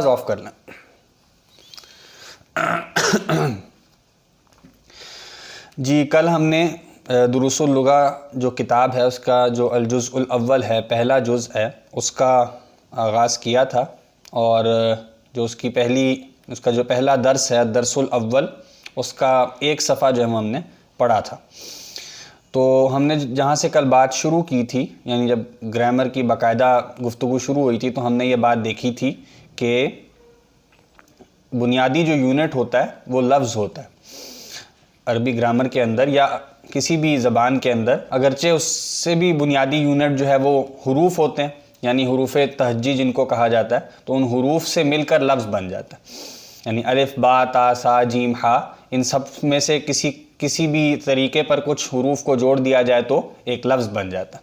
Of कर लें। जी, कल हमने दुरूसुल लुगा जो किताब है उसका जो अल-जुज़्उल अव्वल है, पहला जुज़ है, उसका आगाज़ किया था और जो उसका जो पहला दर्स है दरसुल अव्वल, उसका एक सफ़ा जो है हमने पढ़ा था। तो हमने जहाँ से कल बात शुरू की थी, यानी जब ग्रामर की बाकायदा गुफ्तगू शुरू हुई थी, तो हमने ये बात देखी थी कि बुनियादी जो यूनिट होता है वो लफ्ज़ होता है अरबी ग्रामर के अंदर या किसी भी ज़बान के अंदर, अगरचे उससे भी बुनियादी यूनिट जो है वो हुरूफ होते हैं, यानी हुरूफ तहज्जी जिनको कहा जाता है। तो उन हुरूफ से मिलकर लफ्ज़ बन जाता है, यानी अलिफ बा ता सा जीम हा, इन सब में से किसी भी तरीके पर कुछ हुरूफ को जोड़ दिया जाए तो एक लफ्ज़ बन जाता है।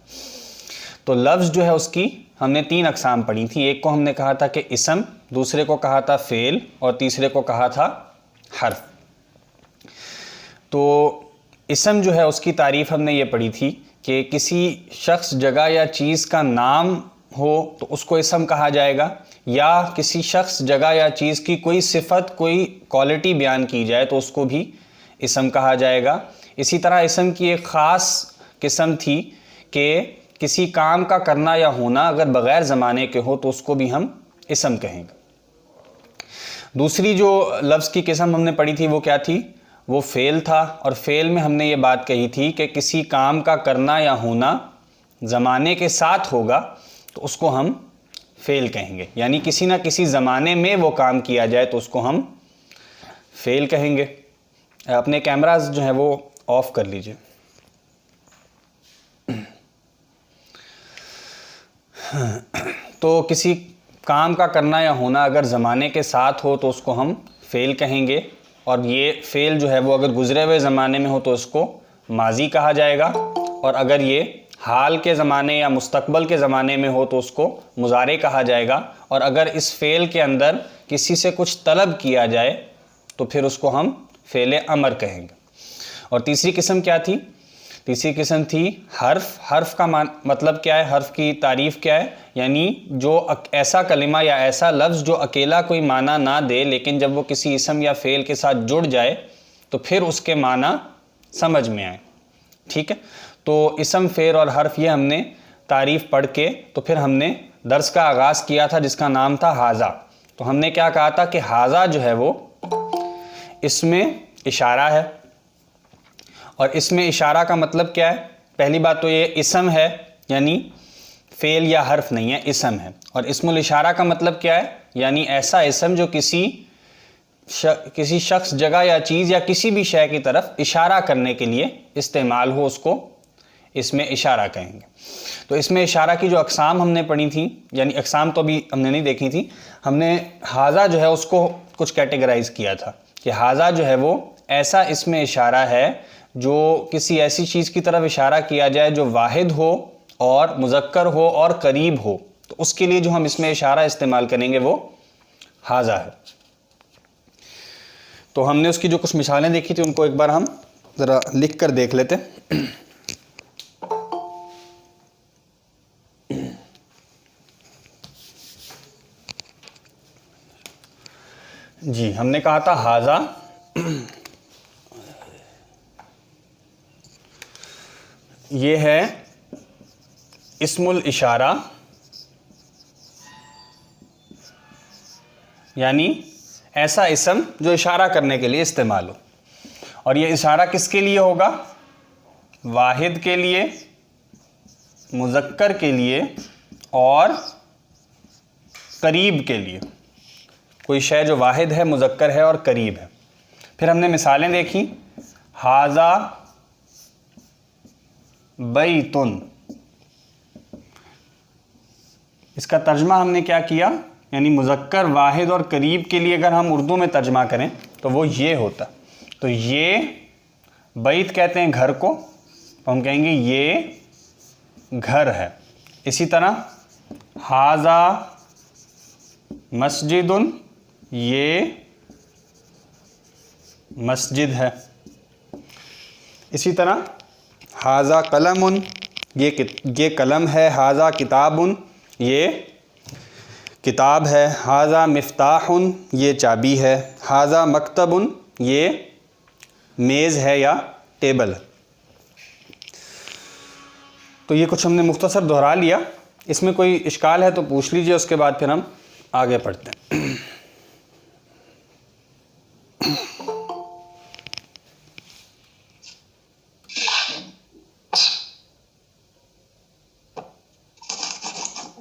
तो लफ्ज़ जो है उसकी हमने 3 अक़साम पढ़ी थी। एक को हमने कहा था कि इसम, दूसरे को कहा था फ़ेल और तीसरे को कहा था हर्फ। तो इसम जो है उसकी तारीफ़ हमने ये पढ़ी थी कि किसी शख्स, जगह या चीज़ का नाम हो तो उसको इसम कहा जाएगा, या किसी शख्स, जगह या चीज़ की कोई सिफत, कोई क्वालिटी बयान की जाए तो उसको भी इसम कहा जाएगा। इसी तरह इसम की एक ख़ास किस्म थी कि किसी काम का करना या होना अगर बग़ैर ज़माने के हो तो उसको भी हम इसम कहेंगे। दूसरी जो लफ्ज़ की किस्म हमने पढ़ी थी वो क्या थी? वो फ़ेल था, और फ़ेल में हमने ये बात कही थी कि किसी काम का करना या होना ज़माने के साथ होगा तो उसको हम फ़ेल कहेंगे, यानी किसी ना किसी ज़माने में वो काम किया जाए तो उसको हम फ़ेल कहेंगे। अपने कैमरास जो है वो ऑफ़ कर लीजिए। तो किसी काम का करना या होना अगर ज़माने के साथ हो तो उसको हम फ़ेल कहेंगे, और ये फ़ेल जो है वो अगर गुज़रे हुए ज़माने में हो तो उसको माजी कहा जाएगा, और अगर ये हाल के ज़माने या मुस्तकबल के ज़माने में हो तो उसको मुज़ारे कहा जाएगा, और अगर इस फ़ेल के अंदर किसी से कुछ तलब किया जाए तो फिर उसको हम फ़ेल अमर कहेंगे। और तीसरी किस्म क्या थी? तीसरी किस्म थी हर्फ। हर्फ का मतलब क्या है? हर्फ की तारीफ़ क्या है? यानी जो ऐसा कलिमा या ऐसा लफ्ज़ जो अकेला कोई माना ना दे, लेकिन जब वो किसी इसम या फ़ेल के साथ जुड़ जाए तो फिर उसके माना समझ में आए। ठीक है, तो इसम, फ़ेल और हर्फ ये हमने तारीफ़ पढ़ के तो फिर हमने दर्स का आगाज़ किया था जिसका नाम था हाजा। तो हमने क्या कहा था कि हाजा जो है वो इसमें इशारा है, और इसमें इशारा का मतलब क्या है? पहली बात तो ये इसम है, यानी फ़ेल या हर्फ नहीं है, इसम है। और इसमुल इशारा का मतलब क्या है? यानी ऐसा इसम जो किसी शख्स, जगह या चीज़ या किसी भी शय की तरफ इशारा करने के लिए इस्तेमाल हो, उसको इसमें इशारा कहेंगे। तो इसमें इशारा की जो अक़साम हमने पढ़ी थी, यानी अक़साम तो अभी हमने नहीं देखी थी, हमने हाजा जो है उसको कुछ कैटेगराइज़ किया था कि हाजा जो है वो ऐसा इसमें इशारा है जो किसी ऐसी चीज़ की तरफ इशारा किया जाए जो वाहिद हो और मुज़क्कर हो और करीब हो, तो उसके लिए जो हम इसमें इशारा इस्तेमाल करेंगे वो हाजा है। तो हमने उसकी जो कुछ मिसालें देखी थी उनको एक बार हम ज़रा लिख कर देख लेते। जी, हमने कहा था हाजा ये है इस्मुल इशारा, यानी ऐसा इसम जो इशारा करने के लिए इस्तेमाल हो। और ये इशारा किसके लिए होगा? वाहिद के लिए, मुज़क्कर के लिए और करीब के लिए। कोई शय जो वाहिद है, मुज़क्कर है और करीब है। फिर हमने मिसालें देखी, हाजा बैतुन, इसका तर्जमा हमने क्या किया? यानी मुज़क्कर, वाहिद और करीब के लिए अगर हम उर्दू में तर्जमा करें तो वो ये होता। तो ये बैत कहते हैं घर को, तो हम कहेंगे ये घर है। इसी तरह हाजा मस्जिदुन, ये मस्जिद है। इसी तरह हाजा कलमुन, ये कलम है। हाजा किताबुन, ये किताब है। हाजा मिफ्ताहुन, ये चाबी है। हाजा मकतबुन, ये मेज़ है या टेबल है। तो ये कुछ हमने मुख्तसर दोहरा लिया। इसमें कोई इश्काल है तो पूछ लीजिए, उसके बाद फिर हम आगे पढ़ते हैं।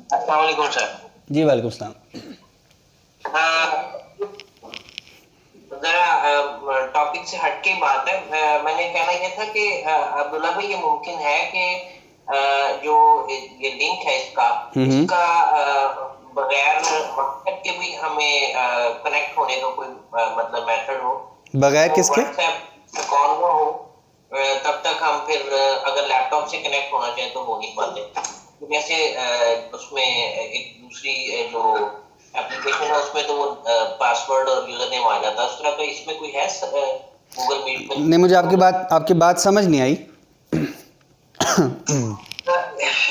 अस्सलाम वालेकुम सर। जी वालेकुम सलाम। जरा टॉपिक से हटके बात है। मैंने कहना यह था कि अब्दुल्ला भाई, ये मुमकिन है कि जो ये लिंक है इसका बगैर मकसद के भी हमें कनेक्ट होने का कोई मतलब मेथड हो, बगैर किसके? व्हाट्सएप कॉल हो, तब तक हम फिर अगर लैपटॉप से कनेक्ट होना चाहे तो वो नहीं पाते। जैसे उसमें एक दूसरी जो एप्लीकेशन है उसमें तो वो पासवर्ड और यूजर नेम आ जाता है, उस तरह का इसमें कोई है गूगल मीट में? नहीं, मुझे आपकी बात समझ नहीं आई।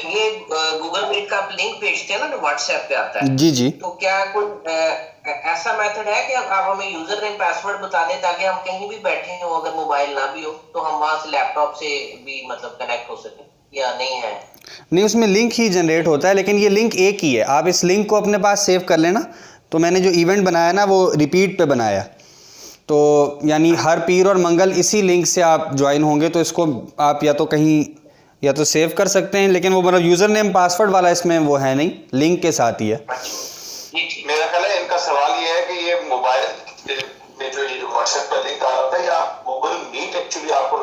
ये गूगल मीट का आप लिंक भेजते हैं ना जो व्हाट्सएप पे आता है। जी जी। तो क्या कोई ऐसा मेथड है कि आप हमें यूजर नेम पासवर्ड बता दें ताकि हम कहीं भी बैठे हो, अगर मोबाइल ना भी हो तो हम वहां से लैपटॉप से भी मतलब कनेक्ट हो सके, या नहीं है? नहीं, उसमें लिंक ही जनरेट होता है, लेकिन ये लिंक एक ही है। आप इस लिंक को अपने पास सेव कर लेना। तो मैंने जो इवेंट बनाया ना वो रिपीट पे बनाया, तो यानी हर पीर और मंगल इसी लिंक से आप ज्वाइन होंगे। तो इसको आप या तो कहीं या तो सेव कर सकते हैं, लेकिन वो मतलब यूज़र नेम पासवर्ड वाला इसमें वो है नहीं, लिंक के साथ ही है। मेरा ख्याल है इनका सवाल ये है कि ये मोबाइल में जो ये व्हाट्सएप पर लिंक आ रहा है या गूगल मीट एक्चुअली आपको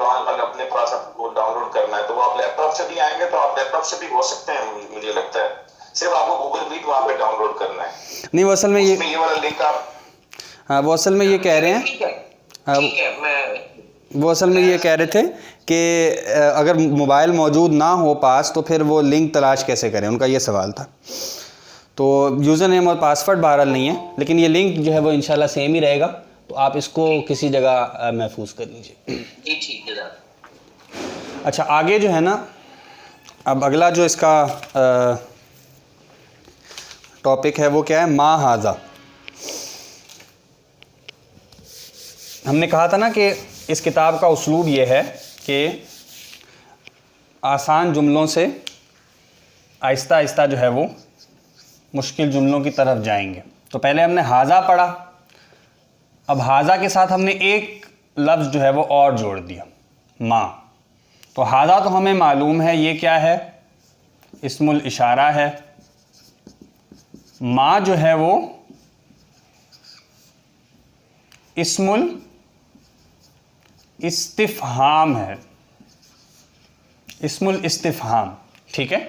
अपने पास आपको डाउनलोड करना है, तो वो आप लैपटॉप से भी आएंगे तो आप लैपटॉप से भी हो सकते हैं, मुझे लगता है। सिर्फ आपको गूगल मीट वहाँ पे डाउनलोड करना है। नहीं, वो असल में ये वाला लिंक आप, हाँ, वो असल में ये कह रहे हैं, वो असल में ये कह रहे थे कि अगर मोबाइल मौजूद ना हो पास तो फिर वो लिंक तलाश कैसे करें, उनका ये सवाल था। तो यूज़र नेम और पासवर्ड बहरहाल नहीं है, लेकिन ये लिंक जो है वो इंशाल्लाह सेम ही रहेगा। तो आप इसको किसी जगह महफूज कर लीजिए। जी ठीक है। अच्छा, आगे जो है ना, अब अगला जो इसका टॉपिक है वो क्या है? मा हाजा। हमने कहा था ना कि इस किताब का उस्लूब ये है कि आसान जुमलों से आहिस्ता आहिस्ता जो है वो मुश्किल जुमलों की तरफ जाएंगे। तो पहले हमने हाजा पढ़ा, अब हाजा के साथ हमने एक लफ्ज़ जो है वो और जोड़ दिया, माँ। तो हाजा तो हमें मालूम है ये क्या है, इस्मुल इशारा है। माँ जो है वो इस्मुल इस्तिफ़हाम है, इस्मुल इस्तिफ़हाम। ठीक है।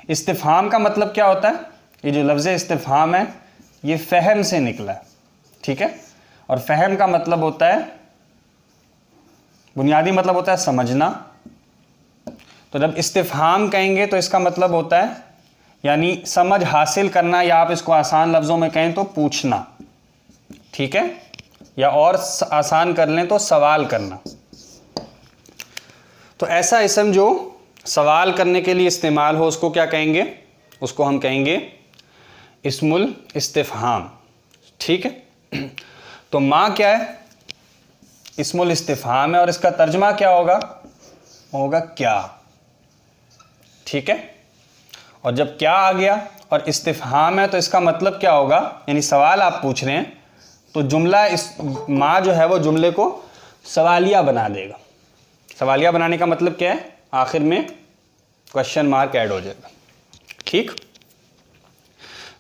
इस्तिफ़हाम का मतलब क्या होता है? ये जो लफ्ज़ इस्तिफ़हाम है ये फ़हम से निकला है। ठीक है। और फ़हम का मतलब होता है, बुनियादी मतलब होता है समझना। तो जब इस्तिफ़हाम कहेंगे तो इसका मतलब होता है यानी समझ हासिल करना, या आप इसको आसान लफ्ज़ों में कहें तो पूछना। ठीक है। या और आसान कर लें तो सवाल करना। तो ऐसा इसम जो सवाल करने के लिए इस्तेमाल हो उसको क्या कहेंगे? उसको हम कहेंगे इस्मुल इस्तिफ़हाम। ठीक है। तो माँ क्या है? इस्मुल इस्तिफ़हाम है, और इसका तर्जमा क्या होगा? होगा क्या। ठीक है। और जब क्या आ गया और इस्तिफ़हाम है तो इसका मतलब क्या होगा? यानी सवाल आप पूछ रहे हैं तो जुमला इस माँ जो है वो जुमले को सवालिया बना देगा। सवालिया बनाने का मतलब क्या है? आखिर में क्वेश्चन मार्क ऐड हो जाएगा। ठीक।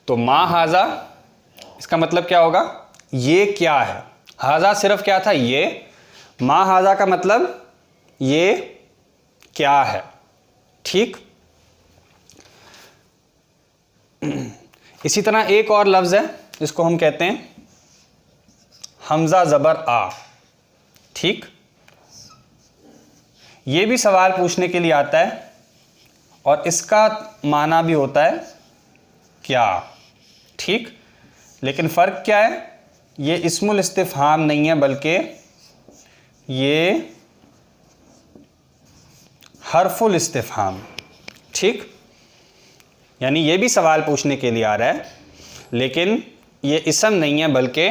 तो माँ हाजा, इसका मतलब क्या होगा? ये क्या है। हाजा सिर्फ क्या था? ये। माँ हाजा का मतलब ये क्या है। ठीक। इसी तरह एक और लफ्ज़ है जिसको हम कहते हैं हमज़ा ज़बर आ। ठीक। ये भी सवाल पूछने के लिए आता है और इसका माना भी होता है क्या। ठीक। लेकिन फ़र्क क्या है? ये इस्मुल इस्तिफ़हाम नहीं है बल्कि ये हर्फुल इस्तिफ़हाम। ठीक। यानी ये भी सवाल पूछने के लिए आ रहा है, लेकिन ये इसम नहीं है बल्कि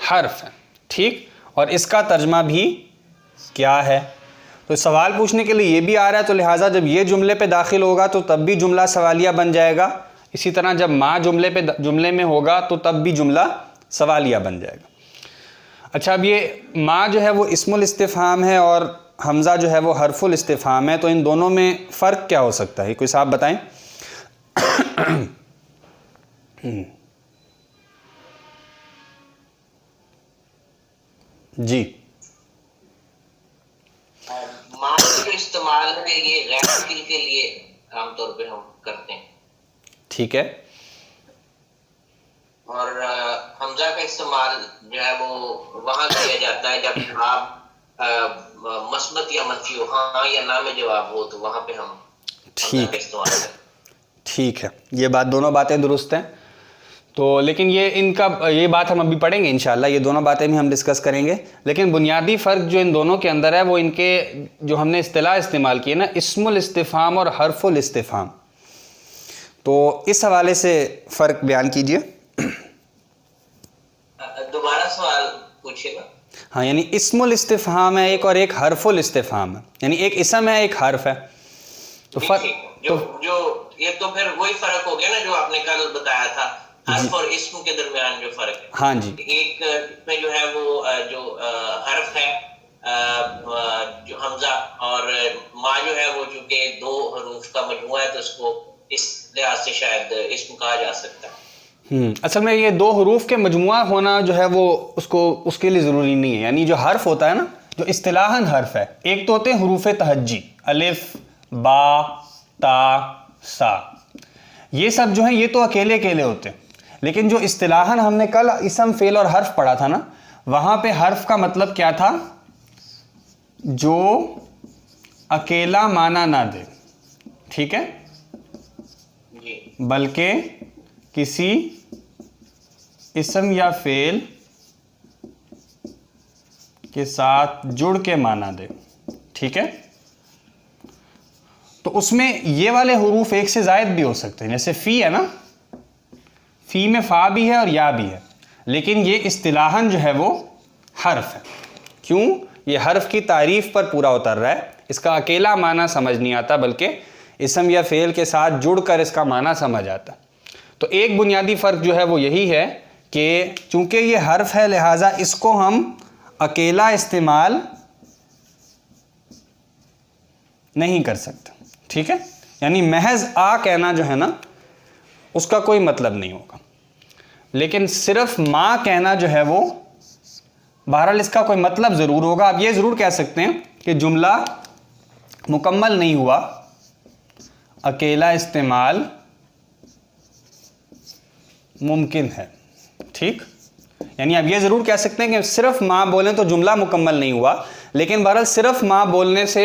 हर्फ है, ठीक। और इसका तर्जमा भी क्या है? तो सवाल पूछने के लिए ये भी आ रहा है, तो लिहाजा जब ये जुमले पे दाखिल होगा तो तब भी जुमला सवालिया बन जाएगा। इसी तरह जब माँ जुमले में होगा तो तब भी जुमला सवालिया बन जाएगा। अच्छा, अब ये माँ जो है वो इस्मुल इस्तिफ़हाम है और हमज़ा जो है वो हरफुल इस्तिफ़हाम है, तो इन दोनों में फ़र्क क्या हो सकता है? कोई साहब बताएं। जी, माँ का जो इस्तेमाल है ये गैर मुकिल के लिए आमतौर पे हम करते हैं, ठीक है। और हमजा का इस्तेमाल जो है वो वहाँ किया जाता है जब जवाब मस्बत या मंफी हो, हाँ या ना में जवाब हो, तो वहाँ पे हम हमजा का इस्तेमाल करते हैं। ठीक है, ये बात, दोनों बातें दुरुस्त हैं। तो लेकिन ये बात हम अभी पढ़ेंगे इंशाल्लाह, ये दोनों बातें भी हम डिस्कस करेंगे। लेकिन बुनियादी फ़र्क जो इन दोनों के अंदर है वो इनके जो हमने इस्तिलाह इस्तेमाल की है ना, इस्मुल इस्तिफ़हाम और हरफुल इस्तिफ़हाम, तो इस हवाले से फ़र्क बयान कीजिए। दोबारा सवाल पूछिएगा। हाँ, यानी इस्मुल इस्तिफ़हाम है एक और एक हरफुल इस्तिफ़हाम है, यानी एक इसम है एक हर्फ है, तो फ़र्क जो ये तो फिर वही फर्क हो गया ना जो आपने कल बताया था, हर्फ और इस्म के दरमियान जो फर्क है। हाँ जी, एक में जो है वो जो हर्फ है जो हमजा, और माँ जो है वो चूंकि दो हरूफ का मजमुआ है तो उसको इस लिहाज से शायद इस्म कहा जा सकता है। असल में ये दो हरूफ के मजमुआ होना जो है वो उसके लिए ज़रूरी नहीं है। यानी जो हर्फ होता है ना, जो इस्तिलाहन हर्फ है, एक तो होते हैं हरूफ तहज्जी, अलिफ बा ता सा, ये सब जो है ये तो अकेले अकेले होते हैं। लेकिन जो इस्तिलाहन हमने कल इसम फेल और हर्फ पढ़ा था ना, वहाँ पे हर्फ का मतलब क्या था? जो अकेला माना ना दे, ठीक है, बल्कि किसी इसम या फेल के साथ जुड़ के माना दे, ठीक है। तो उसमें ये वाले हुरूफ एक से ज़ायद भी हो सकते हैं, जैसे फ़ी है ना, फ़ी में फ़ा भी है और या भी है, लेकिन ये इस्तिलाहन जो है वो हर्फ है। क्यों? ये हर्फ की तारीफ़ पर पूरा उतर रहा है, इसका अकेला माना समझ नहीं आता, बल्कि इसम या फ़ेल के साथ जुड़कर इसका माना समझ आता। तो एक बुनियादी फ़र्क जो है वो यही है कि चूँकि ये हर्फ है लिहाजा इसको हम अकेला इस्तेमाल नहीं कर सकते, ठीक है। यानी महज आ कहना जो है ना उसका कोई मतलब नहीं होगा, लेकिन सिर्फ माँ कहना जो है वो बहरहाल इसका कोई मतलब ज़रूर होगा। आप ये ज़रूर कह सकते हैं कि जुमला मुकम्मल नहीं हुआ, अकेला इस्तेमाल मुमकिन है, ठीक। यानी आप ये ज़रूर कह सकते हैं कि सिर्फ माँ बोलें तो जुमला मुकम्मल नहीं हुआ, लेकिन बहरहाल सिर्फ माँ बोलने से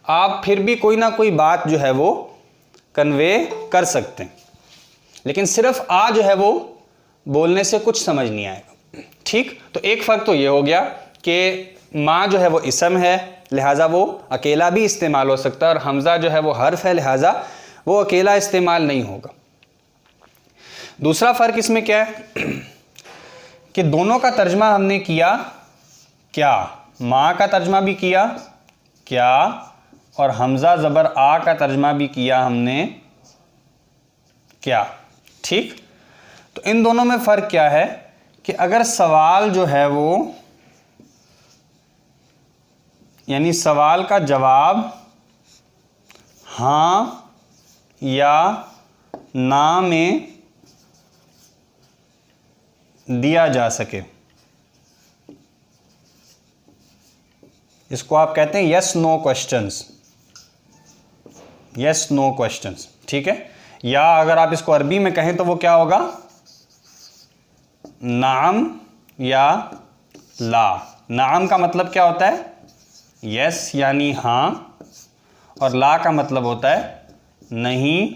आप फिर भी कोई ना कोई बात जो है वो कन्वे कर सकते हैं, लेकिन सिर्फ आ जो है वो बोलने से कुछ समझ नहीं आएगा, ठीक। तो एक फ़र्क तो ये हो गया कि माँ जो है वो इसम है लिहाजा वो अकेला भी इस्तेमाल हो सकता है, और हमज़ा जो है वो हर्फ है लिहाजा वो अकेला इस्तेमाल नहीं होगा। दूसरा फ़र्क इसमें क्या है कि दोनों का तर्जमा हमने किया क्या, माँ का तर्जमा भी किया क्या, और हमज़ा ज़बर आ का तर्जमा भी किया हमने क्या, ठीक। तो इन दोनों में फ़र्क क्या है कि अगर सवाल जो है वो, यानी सवाल का जवाब हाँ या ना में दिया जा सके, इसको आप कहते हैं yes no questions, yes no questions, ठीक है। या अगर आप इसको अरबी में कहें तो वो क्या होगा, नाम या ला। नाम का मतलब क्या होता है, यस यानी हाँ, और ला का मतलब होता है नहीं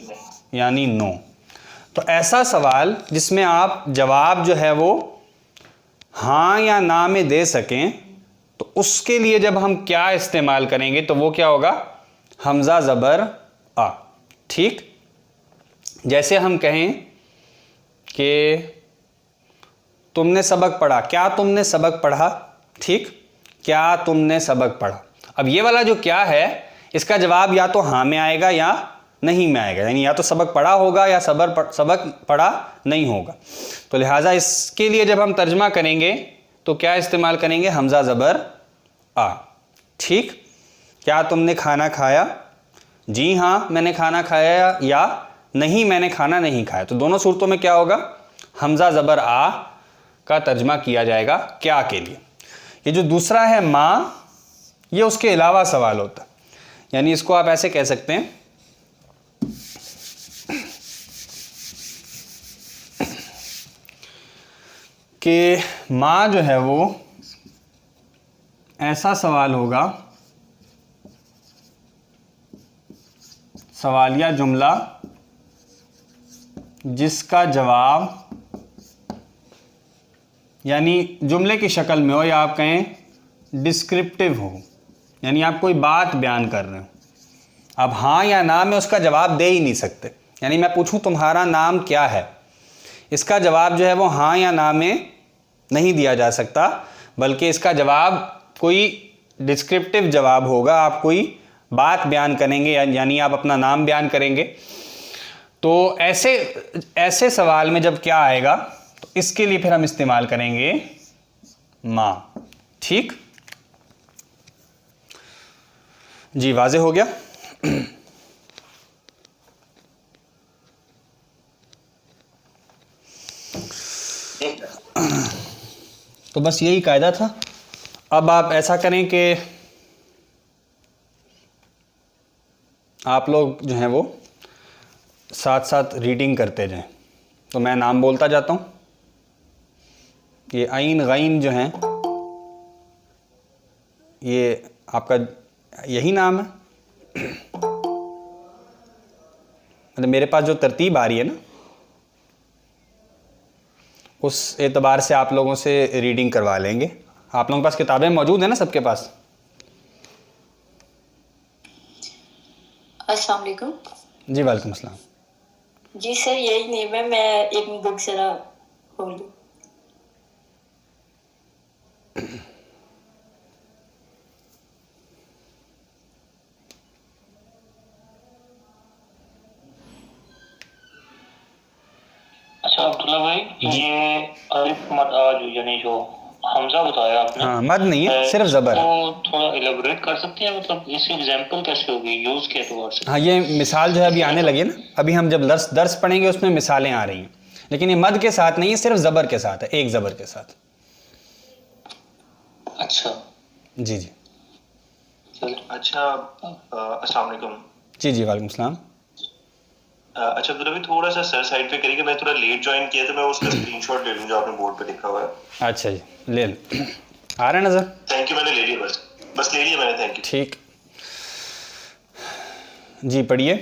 यानी नो। तो ऐसा सवाल जिसमें आप जवाब जो है वो हाँ या ना में दे सकें, तो उसके लिए जब हम क्या इस्तेमाल करेंगे तो वो क्या होगा, हमज़ा ज़बर आ, ठीक। जैसे हम कहें कि तुमने सबक पढ़ा, क्या तुमने सबक पढ़ा, ठीक, क्या तुमने सबक पढ़ा। अब ये वाला जो क्या है इसका जवाब या तो हाँ में आएगा या नहीं में आएगा, यानी या तो सबक पढ़ा होगा या सबक पढ़ा नहीं होगा। तो लिहाजा इसके लिए जब हम तर्जमा करेंगे तो क्या इस्तेमाल करेंगे, हमज़ा ज़बर आ, ठीक। क्या तुमने खाना खाया, जी हाँ मैंने खाना खाया, या नहीं मैंने खाना नहीं खाया। तो दोनों सूरतों में क्या होगा, हमज़ा ज़बर आ का तर्जमा किया जाएगा क्या के लिए। ये जो दूसरा है माँ, ये उसके अलावा सवाल होता है, यानी इसको आप ऐसे कह सकते हैं कि माँ जो है वो ऐसा सवाल होगा, सवालिया जुमला जिसका जवाब यानी जुमले की शक्ल में हो, या आप कहें डिस्क्रिप्टिव हो, यानी आप कोई बात बयान कर रहे हो। अब हाँ या ना में उसका जवाब दे ही नहीं सकते, यानी मैं पूछूं तुम्हारा नाम क्या है, इसका जवाब जो है वो हाँ या ना में नहीं दिया जा सकता, बल्कि इसका जवाब कोई डिस्क्रिप्टिव जवाब होगा। आप कोई बात बयान करेंगे, यानी आप अपना नाम बयान करेंगे। तो ऐसे सवाल में जब क्या आएगा तो इसके लिए फिर हम इस्तेमाल करेंगे माँ, ठीक जी। वाज़े हो गया। तो बस यही कायदा था। अब आप ऐसा करें कि आप लोग जो हैं वो साथ साथ रीडिंग करते जाएं। तो मैं नाम बोलता जाता हूँ। ये आइन गैन जो हैं ये आपका यही नाम है, मतलब मेरे पास जो तरतीब आ रही है ना उस एतबार से आप लोगों से रीडिंग करवा लेंगे। आप लोगों के पास किताबें मौजूद हैं ना सबके पास? अस्सलाम वालेकुम। जी वालेकुम अस्सलाम। जी सर यही नेम है, मैं एक बुक जरा खोल लूँ। अच्छा अब्दुल्ला भाई, ये अलिफ मद आ जो यानी जो हमजा बताया आपने, हाँ मद नहीं है, सिर्फ ज़बर है। तो थोड़ा इलेबोरेट कर सकते हैं, मतलब इसकी एग्जांपल कैसे होगी, यूज के एतबार से? हाँ ये मिसाल जो है अभी आने लगी ना, अभी हम जब दर्स पढ़ेंगे उसमें मिसालें आ रही हैं, लेकिन ये मद के साथ नहीं है, सिर्फ ज़बर के साथ है, एक ज़बर के साथ। अच्छा जी जी अच्छा अस्सलाम वालेकुम। जी जी वालेकुम सलाम। अच्छा अब्दुल्ला भाई थोड़ा सा सर साइड पे करिएगा, मैं थोड़ा लेट ज्वाइन किया तो मैं उसका स्क्रीनशॉट ले लूं जो आपने बोर्ड पे लिखा हुआ है। अच्छा जी ले लो, आ रहा है नज़र? थैंक यू, मैंने ले लिया, बस ले लिया मैंने, थैंक यू। ठीक जी पढ़िए।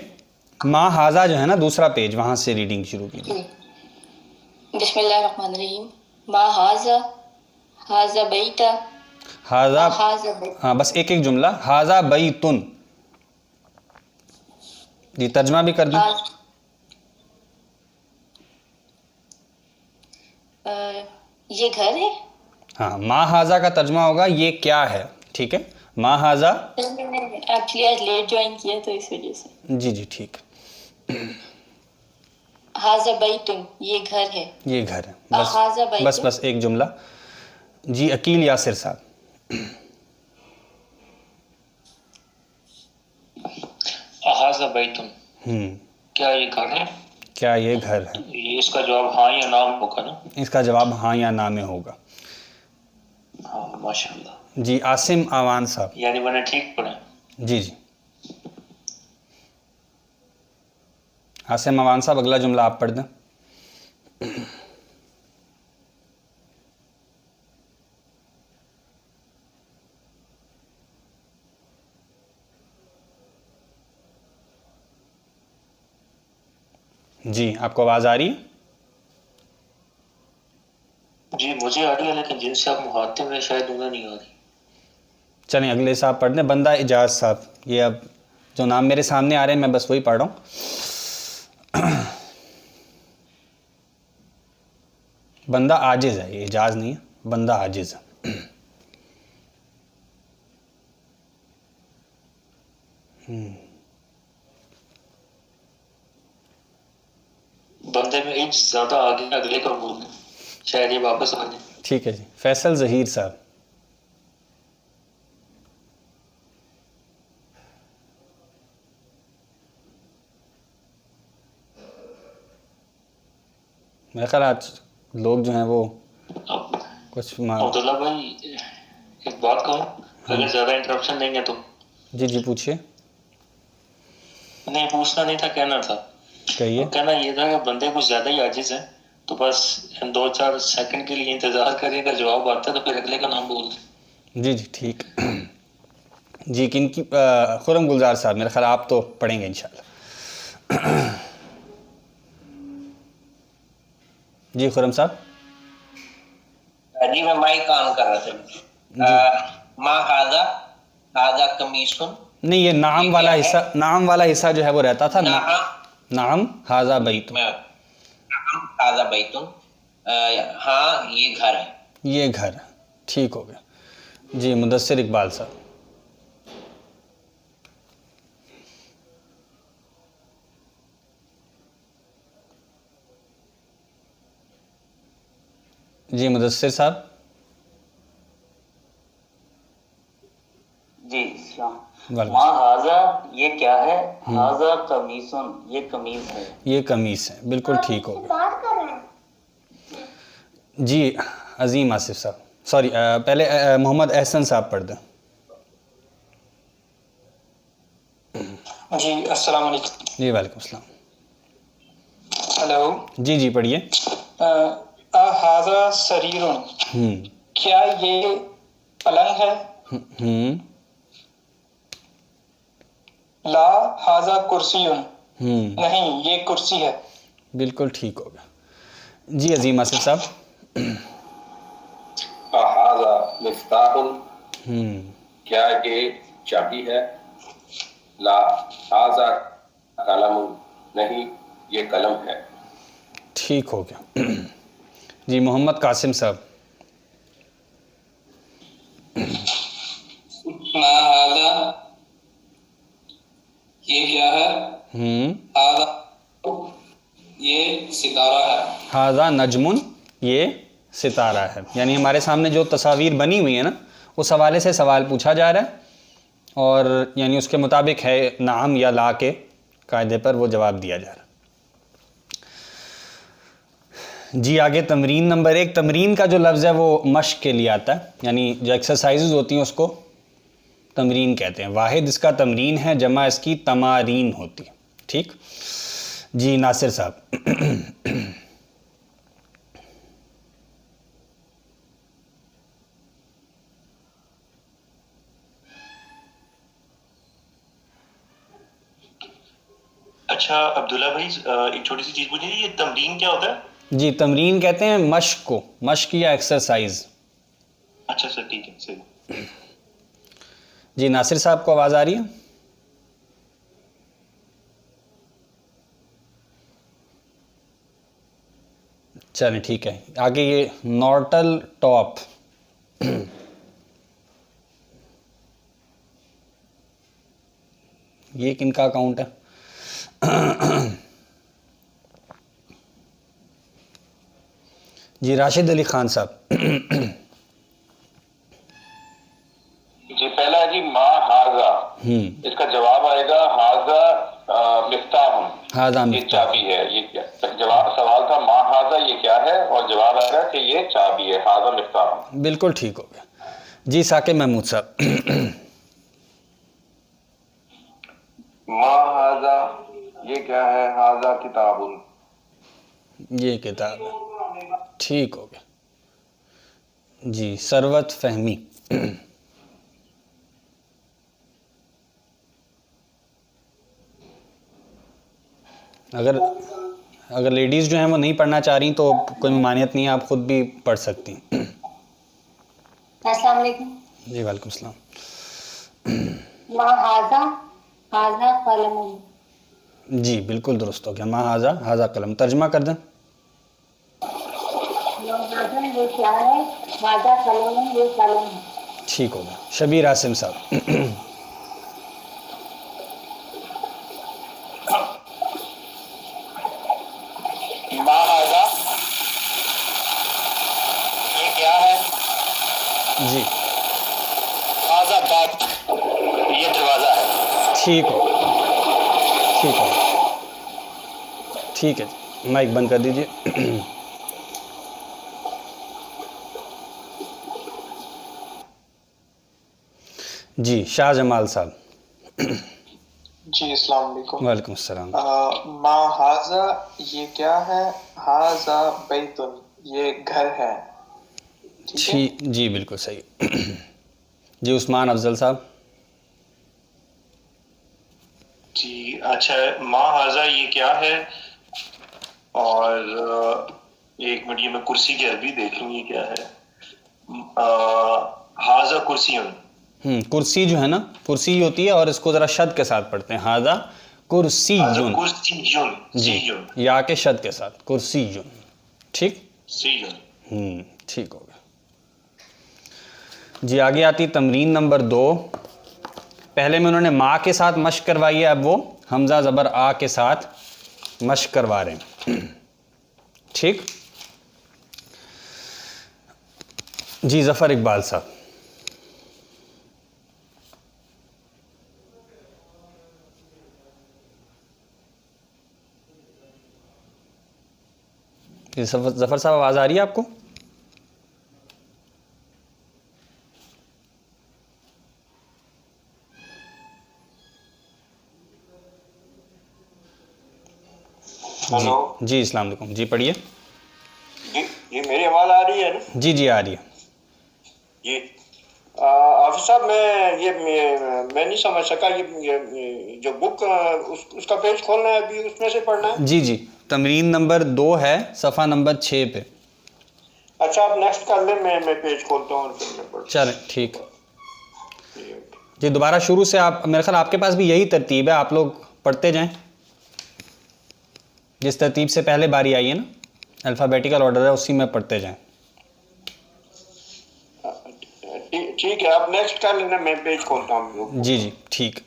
माँ हाजा जो है ना दूसरा पेज, वहाँ से रीडिंग शुरू कीजिए। बिस्मिल्लाहिर्रहमानिर्रहीम। मा हाजा, हाजा बैता, हाजा, हाजा बैता। हाँ बस एक एक जुमला, हाजा बैतुन। जी तर्जमा भी कर दूँ? ये घर है। हाँ माँ हाजा का तर्जमा होगा ये क्या है, ठीक है। माँ हाजा, मैंने एक्चुअली आज लेट ज्वाइन किया तो इस वजह से। जी जी ठीक। हाजा बैतुन, ये घर है। ये घर है, हाजा बस बैतुन। बस बस एक जुमला। जी अकील यासिर साहब। हाजा बैतुन, क्या ये घर है? क्या ये घर है? ये इसका जवाब हाँ या ना होगा ना? इसका जवाब हाँ या ना में होगा। हाँ माशाल्लाह। जी आसिम आवान साहब। यानी मैंने ठीक पढ़ा। जी जी आसिम आवान साहब अगला जुमला आप पढ़ दें। जी आपको आवाज़ आ रही है? जी मुझे आ रही है, लेकिन जिनसे आप मुखातिब हैं शायद उन्हें नहीं आ रही। चलें अगले साहब पढ़ दें। बंदा इजाज़ साहब, ये अब जो नाम मेरे सामने आ रहे हैं मैं बस वही पढ़ रहा हूँ। बंदा आजिज़ है, ये इजाज़ नहीं है, बंदा आजिज़ है। बंदे में एज ज्यादा आगे अगले का बोल दें, शायद ये वापस आ जाए। ठीक है जी। फैसल ज़हीर साहब। मेरा ख्याल आज लोग जो हैं वो कुछ अब्दुल्ला भाई एक बात कहूँ, अगर ज्यादा इंटरप्शन नहीं है तो? जी जी पूछिए। नहीं पूछना नहीं था, कहना था। कहिए। कहना ये था कि बंदे कुछ ज्यादा ही आजिज है, तो बस 2-4 सेकंड के लिए इंतजार करें, अगर जवाब आता है तो फिर अगले का नाम बोल दें। जी जी ठीक। जी किनकी? खुरम गुलजार साहब, मेरा ख्याल आप तो पढ़ेंगे इंशाल्लाह। जी खुरम साहब। जी मैं माइक ऑन कर रहा था। माँ हाजा, हाजा कमीसुन। नहीं, ये नाम वाला हिस्सा, नाम वाला हिस्सा जो है वो रहता था नाम हाजा बैतुन। हाजा बैतुन, हाँ ये घर है। ये घर है, ठीक हो गया जी। मुदस्सिर इकबाल साहब। जी मुदस्सिर साहब। जी वालेकुम। माँ हाजा ये क्या है? हाजा कमीसुन, ये कमीज है। ये कमीज है, बिल्कुल ठीक हो गया जी। अजीम आसिफ साहब, सॉरी पहले मोहम्मद एहसन साहब पढ़ दें। जी अस्सलाम वालेकुम। जी वालेकुम सलाम। हेलो। जी जी पढ़िए। हाजा सरीरुन, क्या ये पलंग है? ला हाजा कुर्सियुन, नहीं ये कुर्सी है। बिल्कुल ठीक हो गया जी। अजीम आसिफ साहब। हाजा मिफ्ताहुन, क्या ये चाबी है? ला हाजा कलमुन, नहीं ये कलम है। ठीक हो गया जी। मोहम्मद कासिम साहब। मा हाजा ये क्या है? हाजा ये सितारा है। हाजा नजमुन, ये सितारा है। यानी हमारे सामने जो तस्वीर बनी हुई है ना, उस हवाले से सवाल पूछा जा रहा है और यानी उसके मुताबिक है नाम या ला के कायदे पर वो जवाब दिया जा रहा है जी। आगे तमरीन नंबर 1। तमरीन का जो लफ्ज़ है वो मश्क के लिए आता है, यानी जो एक्सरसाइजेज होती हैं उसको तमरीन कहते हैं। वाहिद इसका तमरीन है, जमा इसकी तमारीन होती है। ठीक जी। नासिर साहब। अच्छा अब्दुल्ला भाई एक छोटी सी चीज पूछनी, ये तमरीन क्या होता है? जी तमरीन कहते हैं मश्क को, मश्क या एक्सरसाइज। अच्छा सर ठीक है सही। जी नासिर साहब को आवाज़ आ रही है? चलें ठीक है। आगे ये नॉर्टल टॉप, ये किनका अकाउंट है? जी राशिद अली खान साहब। जी पहला है जी माँ हाजा, इसका जवाब आएगा हाजा मिफ्ताहुन, हाजा ये चाबी है। ये क्या जवाब? सवाल था माँ हाजा ये क्या है, और जवाब आएगा कि ये चाबी है, हाजा मिफ्ताहुन। बिल्कुल ठीक हो गया जी। साकिब महमूद साहब। माँ हाजा ये क्या है? हाजा किताबुन, ये किताब है, ठीक हो गया जी। सरवत फहमी। अगर लेडीज़ जो हैं वो नहीं पढ़ना चाह रही तो कोई ममानियत नहीं है, आप खुद भी पढ़ सकती हैं। अस्सलाम वालेकुम। जी वालेकुम सलाम। मा हाजा, हाजा कलम। जी बिल्कुल दुरुस्त हो गया। मा हाजा, हाजा कलम। तर्जमा कर दें। मा क्या है? हाजा कलम, ये कलम है। ठीक हो गया। शबीर आसिम साहब। माँ हाजा ये क्या है? जी हाजा बात ये दरवाजा है। ठीक हो, ठीक हो, ठीक है जी। माइक बंद कर दीजिए। जी शाह जमाल साहब। जी अस्सलाम वालेकुम। वालेकुम अस्सलाम। मा हाजा ये क्या है? हाजा बैतुन ये घर है। ठीक है? ठीक, जी बिल्कुल सही। जी उस्मान अफजल साहब। जी अच्छा, माँ हाजा ये क्या है? और एक मिनट, ये मैं कुर्सी की अरबी देख लूँ ये क्या है। हाजा कुर्सियुन। कुर्सी जो है ना, कुर्सी होती है और इसको ज़रा शद के साथ पढ़ते हैं। हाजा कुर्सीयुन। कुर्सियुन जी या के शद के साथ कुर्सीयुन। ठीक, ठीक हो गया जी। आगे आती तमरीन नंबर 2। पहले में उन्होंने माँ के साथ मश्क करवाई है, अब वो हमज़ा ज़बर आ के साथ मश्क करवा रहे हैं। ठीक जी। ज़फ़र इकबाल साहब। ज़फ़र साहब आवाज़ आ रही है आपको? हेलो जी अस्सलाम वालेकुम। जी पढ़िए। जी मेरी आवाज़ आ रही है ना? जी जी आ रही है। जी हाफिज साहब, मैं नहीं समझ सका ये जो बुक उसका पेज खोलना है अभी, उसमें से पढ़ना है? जी जी तमरीन नंबर 2 है, सफ़ा नंबर 6 पे। अच्छा आप नेक्स्ट कर ले, मैं पेज खोलता हूँ और फिर मैं पढ़ता चलें ठीक हूँ। जी। दोबारा शुरू से आप, मेरे ख्याल आपके पास भी यही तरतीब है, आप लोग पढ़ते जाएं जिस तरतीब से पहले बारी आई है ना, अल्फ़ाबेटिकल ऑर्डर है, उसी में पढ़ते जाएं। ठीक है, आप नेक्स्ट कर लेना, मैं पेज खोलता हूँ। जी जी ठीक।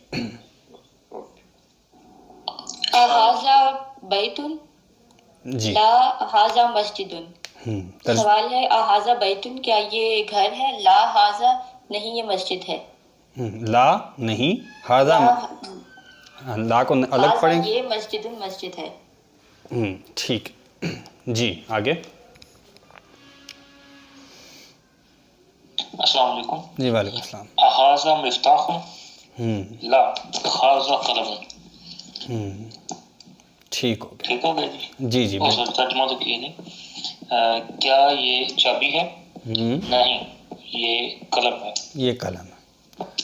हाजा बैतुन, जी ला हाजा मस्जिदुन। सवाल है हाजा बैतुन क्या ये घर है? ला हाजा नहीं ये मस्जिद है। ला नहीं हाजा, ला को अलग पढ़ेंगे। ये मस्जिदुन मस्जिद है। ठीक जी। आगे। अस्सलाम वालेकुम। जी वालेकुम अस्सलाम। हाजा मिफ्ताहुन ला हाजा कलम। ठीक हो गया। ठीक हो गया जी। जी जी और तर्जुमा तो किए नहीं। क्या ये चाबी है? नहीं ये कलम है। ये कलम है।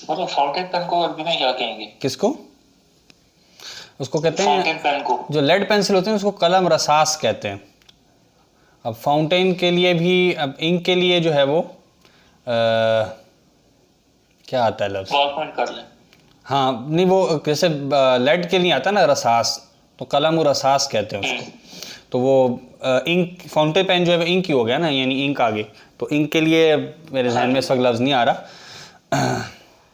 मतलब फाउंटेन पेन को अरबी में क्या कहेंगे? किसको? उसको कहते हैं, फाउंटेन पेन को, जो लेड पेंसिल होते हैं उसको कलम रसास कहते हैं। अब फाउंटेन के लिए भी, अब इंक के लिए जो है वो क्या आता है लफ्ज़? बॉल पॉइंट कर लें। हाँ नहीं, वो जैसे लेड के लिए आता है ना रसास, तो कलम और रसास कहते हैं उसको। तो वो इंक, फाउंटेन पेन जो है वो इंक ही हो गया ना, यानी इंक आ गई। तो इंक के लिए मेरे जहन में इस वक्त लफ्ज़ नहीं आ रहा,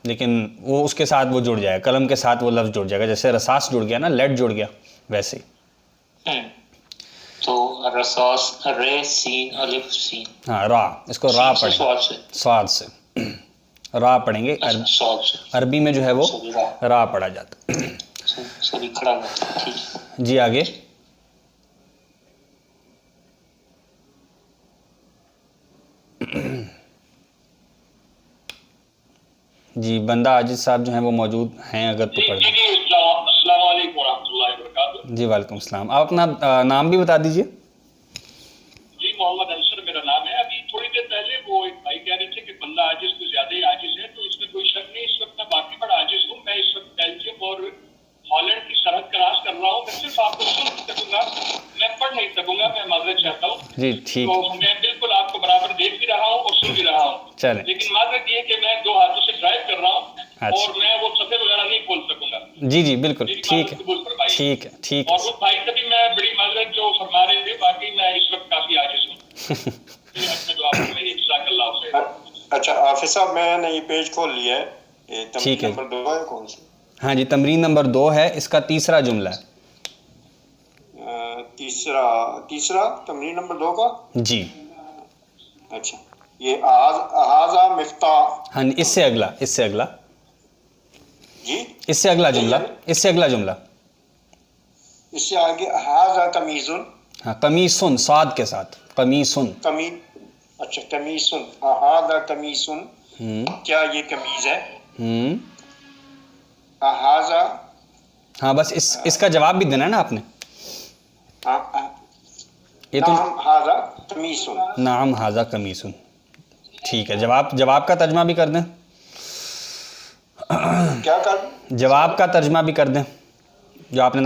लेकिन वो उसके साथ वो जुड़ जाएगा, कलम के साथ वो लफ्ज़ जुड़ जाएगा। जैसे रसास जुड़ गया ना, लेड जुड़ गया, वैसे ही। तो रसास, रे सीन अलिफ सीन। हाँ रा, इसको रा पढ़ेंगे, स्वाद से रा पढ़ेंगे। अरबी में जो है वो रा पढ़ा जाता है। सभी खड़ा हुआ। ठीक जी आगे। जी बंदा आजिज साहब जो हैं वो मौजूद हैं, अगर तो पढ़ दें। अस्सलाम वालेकुम वरहमतुल्लाहि वबरकातुहू। जी वालेकुम सलाम। आप अपना नाम भी बता दीजिए। जी मोहम्मद अंसर मेरा नाम है। अभी थोड़ी देर पहले वो एक भाई कह रहे थे कि बंदा आजिज कुछ ज्यादा ही आजिज है, तो इसमें कोई शक नहीं। इस वक्त मैं बाकी बड़ा आजिज हूँ। मैं इस वक्त बेल्जियम और हॉलैंड की सरहद क्रॉस कर रहा हूँ। मैं सिर्फ आपको सुन सकूंगा, मैं पढ़ नहीं सकूंगा। मैं माजरत चाहता हूँ। जी ठीक। तो मैं बिल्कुल आपको बराबर देख भी रहा हूँ और सुन भी रहा हूँ। चलें। लेकिन माजरत ये कि मैं 2 हाथों से ड्राइव कर रहा हूँ। अच्छा। और मैं वो सफे वगैरह नहीं खोल सकूंगा। जी जी बिल्कुल ठीक है, ठीक है, ठीक है। और उस भाई से भी मैं बड़ी माजरत जो फरमा रहे थे, बाकी मैं इस वक्त काफी आजिज हूँ। अच्छा हाफिज साहब मैंने ये पेज खोल लिया है, ये ठीक है। नंबर 2 है कौन सी? हाँ जी, तमरीन नंबर 2 है, इसका तीसरा जुमला है। तीसरा तमरीन नंबर 2 का जी अच्छा, ये हाजा मिफ्ताह। हाँ, इससे अगला जी, इससे अगला जुमला, इससे अगला जुमला। इससे आगे हाजा कमीजुन। हाँ, कमीसुन साद के साथ, कमीसुन। अच्छा कमीसुन, हाजा कमीसुन, क्या ये कमीज है? हाजा, हाँ बस इसका जवाब भी देना है ना आपने। ये तो नाम हाजा कमीसुन। नाम हाजा कमीसुन, ठीक है। जवाब का तर्जमा भी कर दें। क्या कर? जवाब का तर्जमा भी कर दें जो आपने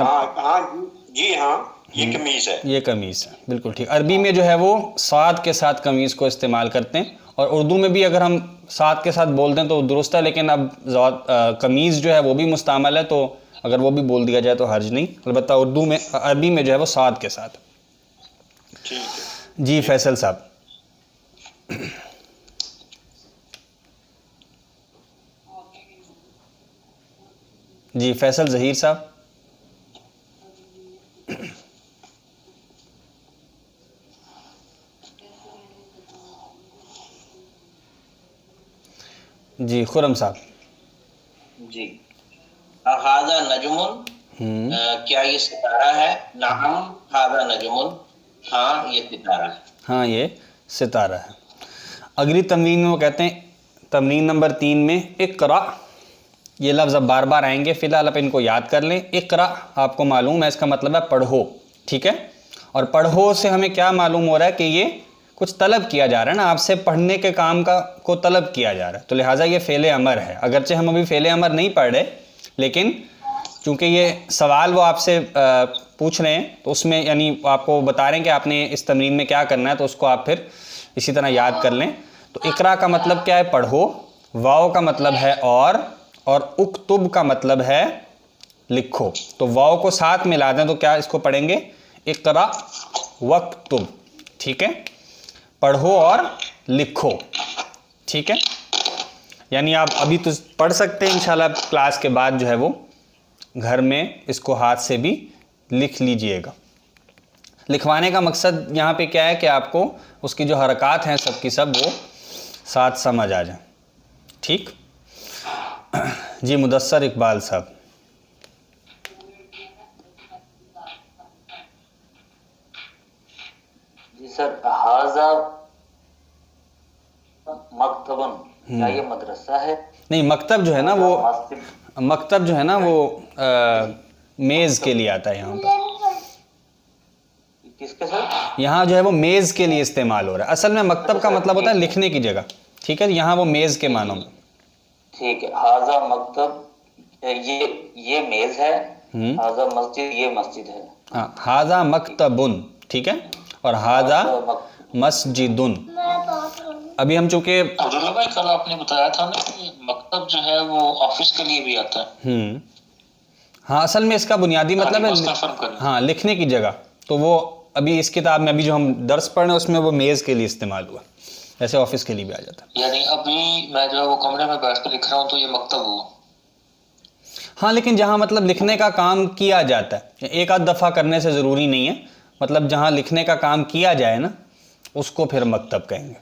जी हाँ, ये कमीज है। ये कमीज़ है, बिल्कुल ठीक। अरबी में जो है वो साद के साथ कमीज़ को इस्तेमाल करते हैं, और उर्दू में भी अगर हम साद के साथ बोल दें तो दुरुस्त है, लेकिन अब कमीज़ जो है वो भी मुस्तामल है, तो अगर वो भी बोल दिया जाए तो हर्ज नहीं। अलबत्ता उर्दू में, अरबी में जो है वो साद के साथ। ठीक है जी फैसल साहब। जी फैसल ज़हीर साहब। जी खुरम साहब। जी, हाजा नजमुन, क्या ये सितारा है? नाम हाजा नजमुन, हाँ ये सितारा है। हाँ ये सितारा है। अगली तमरीन में वो कहते हैं, तमरीन नंबर 3 में इक़रा, ये लफ्ज़ अब बार बार आएंगे, फ़िलहाल आप इनको याद कर लें। इक़रा आपको मालूम है, इसका मतलब है पढ़ो, ठीक है। और पढ़ो से हमें क्या मालूम हो रहा है कि ये कुछ तलब किया जा रहा है ना, आपसे पढ़ने के काम को तलब किया जा रहा है, तो लिहाजा ये फ़ेले अमर है। अगरचे हम अभी फ़ेले अमर नहीं पढ़ रहे, लेकिन चूँकि ये सवाल वो आपसे पूछ रहे हैं, तो उसमें यानी आपको बता रहे हैं कि आपने इस तमरीन में क्या करना है, तो उसको आप फिर इसी तरह याद कर लें। तो इक़रा का मतलब क्या है? पढ़ो। वाव का मतलब है और उक्तुब का मतलब है लिखो। तो वाव को साथ मिला दें तो क्या इसको पढ़ेंगे? इक़रा वक्तुब, ठीक है। पढ़ो और लिखो, ठीक है। यानी आप अभी तो पढ़ सकते हैं, इंशाल्लाह क्लास के बाद जो है वो घर में इसको हाथ से भी लिख लीजिएगा। लिखवाने का मकसद यहाँ पे क्या है कि आपको उसकी जो हरकत हैं सब की सब वो साथ समझ आ जाए, ठीक। जी मुदस्सर इकबाल साहब। जी सर, हाजा मकतबन, क्या ये मदरसा है? नहीं, मकतब जो है ना वो, मकतब जो है ना वो मेज़ के लिए आता है यहाँ पर। किसके सर? यहाँ जो है वो मेज़ के लिए इस्तेमाल हो रहा है। असल में मकतब का मतलब होता है लिखने की जगह, ठीक है। यहाँ वो मेज़ के मानों में, ठीक है। हाजा मकतब, ये मेज है। हाजा मस्जिद, ये मस्जिद है। हाँ, हाजा मकतबुन, ठीक है, और हाजा मस्जिदुन। अभी हम चूँकि अब्दुल्ला भाई कल आपने बताया था ना कि मकतब जो है वो ऑफिस के लिए भी आता है। हाँ, असल में इसका बुनियादी मतलब है हाँ लिखने की जगह। तो वो अभी इस किताब में अभी जो हम दर्स पढ़ रहे हैं उसमें वो मेज़ के लिए इस्तेमाल हुआ, ऐसे ऑफिस के लिए भी आ जाता है। यानी अभी मैं जो है वो कमरे में बैठ कर लिख रहा हूँ तो ये मकतब हुआ। हाँ, लेकिन जहाँ मतलब लिखने का काम किया जाता है, एक आध दफ़ा करने से ज़रूरी नहीं है, मतलब जहाँ लिखने का काम किया जाए ना उसको फिर मकतब कहेंगे।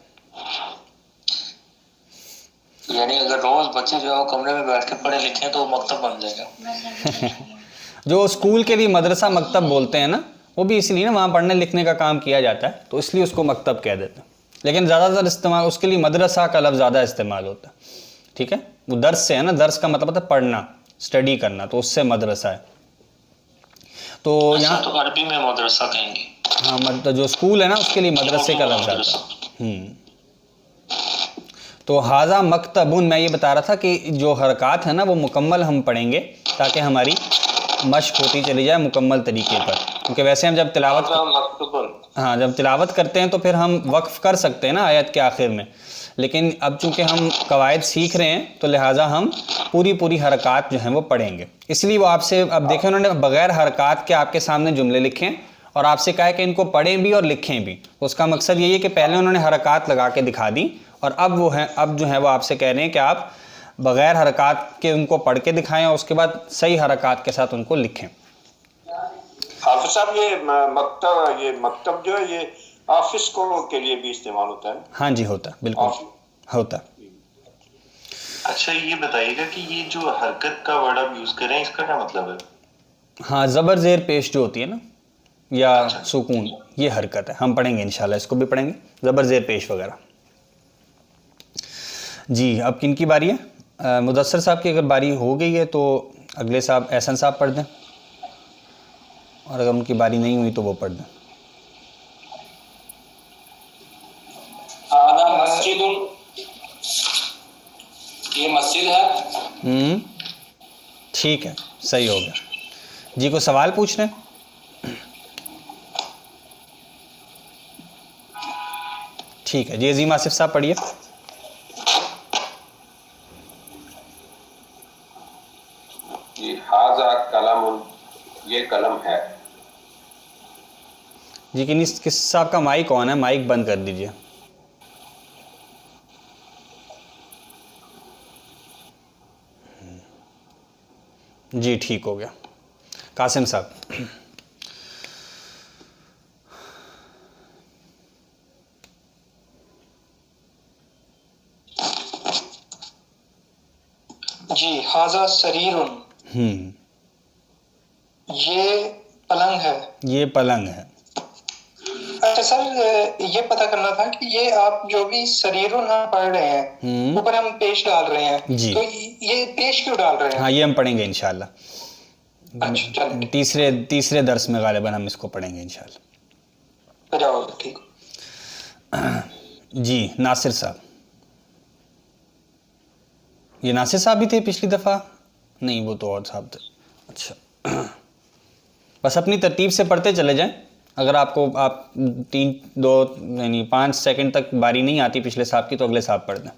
यानी अगर रोज बच्चे जो है वो कमरे में बैठ के पढ़े लिखें तो वो मकतब बन जाएगा। जो स्कूल के लिए मदरसा मकतब बोलते हैं ना, वो भी इसलिए ना वहाँ पढ़ने लिखने का काम किया जाता है, तो इसलिए उसको मकतब कह देते हैं। लेकिन ज़्यादातर इस्तेमाल उसके लिए मदरसा का लफ्ज़ ज़्यादा इस्तेमाल होता है, ठीक है। वो दर्स से है ना, दर्स का मतलब होता है पढ़ना, स्टडी करना, तो उससे मदरसा है। तो यहाँ तो अरबी में मदरसा कहेंगे। हाँ, मतलब जो स्कूल है ना उसके लिए मदरसे का लफ्ज़ आता है। तो हाजा मकतबुन, मैं ये बता रहा था कि जो हरकत है ना वो मुकम्मल हम पढ़ेंगे ताकि हमारी मश्क होती चली जाए मुकम्मल तरीके पर। क्योंकि वैसे हम जब तिलावत करते हैं तो फिर हम वक्फ कर सकते हैं ना आयत के आखिर में, लेकिन अब चूंकि हम कवायद सीख रहे हैं तो लिहाजा हम पूरी हरकत जो हैं वो पढ़ेंगे। इसलिए वो आपसे, अब देखें उन्होंने बग़ैर हरकत के आपके सामने जुमले लिखे और आपसे कहा है कि इनको पढ़ें भी और लिखें भी। तो उसका मकसद यही है कि पहले उन्होंने हरकत लगा के दिखा दी और अब जो है वो आपसे कह रहे हैं कि आप बग़ैर हरकत के उनको पढ़ के दिखाएं और उसके बाद सही हरकत के साथ उनको लिखें। हाफिज साहब ये मकतब जो है ये ऑफिस को के लिए भी इस्तेमाल होता है? हाँ जी होता है, बिल्कुल होता है। अच्छा ये बताइएगा कि ये जो हरकत का वर्ड आप यूज कर रहे हैं इसका क्या मतलब है? हाँ, ज़बर ज़ेर पेश जो होती है ना, या सुकून, ये हरकत है। हम पढ़ेंगे इंशाल्लाह, इसको भी पढ़ेंगे, ज़बर ज़ेर पेश वगैरह। जी अब किन की बारी है? मुदस्सर साहब की अगर बारी हो गई है तो अगले साहब एहसन साहब पढ़ दें, और अगर उनकी बारी नहीं हुई तो वो पढ़ दें। ये मस्जिद है। ठीक है, सही हो गया जी। को सवाल पूछ रहे हैं? ठीक है जी, अजीम आसिफ साहब पढ़िए। हाज़ा कलमुन, ये कलम है। जी किस साहब का माइक ऑन है? माइक बंद कर दीजिए। जी ठीक हो गया। कासिम साहब। जी हाजा सरीरुन, ये पलंग है। ये पलंग है। अच्छा सर, ये पता करना था कि ये आप जो भी सरीरुन हम पढ़ रहे हैं ऊपर हम पेश डाल रहे हैं जी, तो ये पेश क्यों डाल रहे हैं? हाँ ये हम पढ़ेंगे इंशाल्लाह। अच्छा तीसरे दर्स में गालिबन हम इसको पढ़ेंगे इंशाल्लाह। जाओ ठीक। जी नासिर साहब। ये नासिर साहब भी थे पिछली दफ़ा? नहीं, वो तो और साहब थे। अच्छा बस अपनी तरतीब से पढ़ते चले जाएं। अगर आप 5 सेकंड तक बारी नहीं आती पिछले साहब की तो अगले साहब पढ़ दें।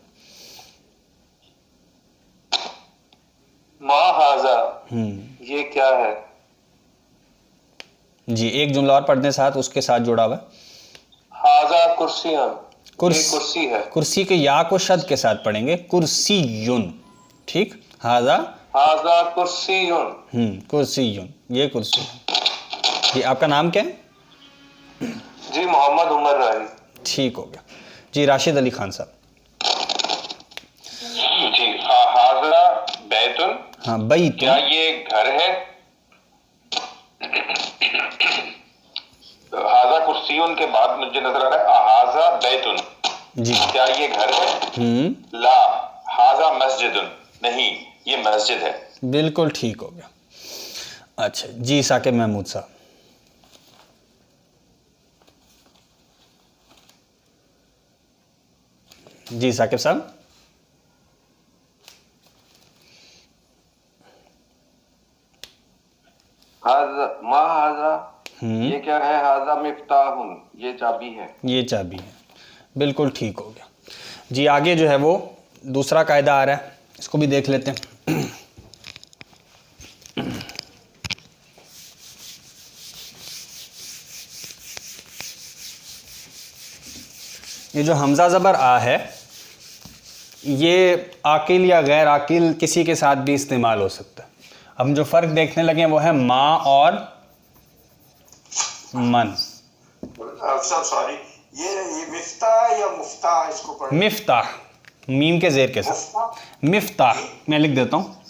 मा हाजा, ये क्या है? जी एक जुमला और पढ़ दें साथ, उसके साथ जुड़ा हुआ है। हाजा कुर्सियां, कुर्सी है। कुर्सी के या को शद के साथ पढ़ेंगे, कुर्सीयुन। ठीक, हाजा कुर्सीयुन। कुर्सीयुन, ये कुर्सी। जी आपका नाम क्या है? जी मोहम्मद उमर राही। ठीक हो गया जी। राशिद अली खान साहब। जी हाजा बैतुन, हाँ बैतुन, क्या ये घर है? हाजा कुर्सियुन के बाद मुझे नजर आ रहा है हाजा बैतुन, जी क्या ये घर है? ला हाजा मस्जिदुन, नहीं ये मस्जिद है। बिल्कुल ठीक हो गया। अच्छा जी साकिब महमूद साहब। जी साकिब साहब। मा हाजा, ये क्या है? हाजा मिफ्ताहुन, ये चाबी है। ये चाबी है, बिल्कुल ठीक हो गया जी। आगे जो है वो दूसरा कायदा आ रहा है, इसको भी देख लेते हैं। ये जो हमज़ा ज़बर आ है, ये आकिल या गैर आकिल किसी के साथ भी इस्तेमाल हो सकता है। हम जो फ़र्क देखने लगे वो है माँ और मन। सॉरी, ये मिफ्ता या मुफ्ता इसको पढ़ें? मिफ्ताह, मीम के ज़ेर के साथ। मिफ्ताह मैं लिख देता हूँ।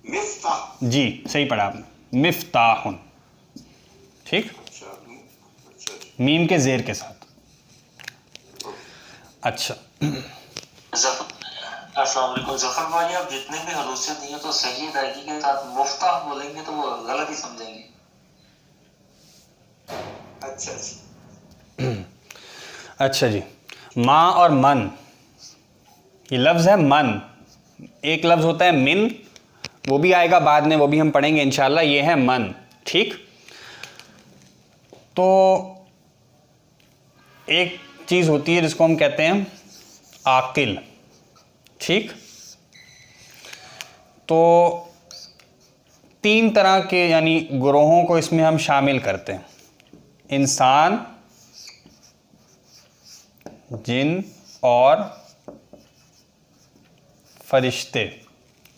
मिफ्ताह, जी सही पढ़ा आपने, मिफ्ताहुन। ठीक, मीम के ज़ेर के साथ। अच्छा अस्सलाम वालेकुम जफर भाई, आप जितने भी हरूसियत दिए तो सही अदायगी के साथ मुफ्ताह बोलेंगे तो वो गलत ही समझेंगे। अच्छा जी। माँ और मन, ये लफ्ज़ है मन। एक लफ्ज़ होता है मिन, वो भी आएगा बाद में, वो भी हम पढ़ेंगे इंशाल्लाह। ये है मन। ठीक, तो एक चीज़ होती है जिसको हम कहते हैं आकिल। ठीक, तो 3 तरह के यानी ग्रोहों को इसमें हम शामिल करते हैं: इंसान, जिन और फरिश्ते।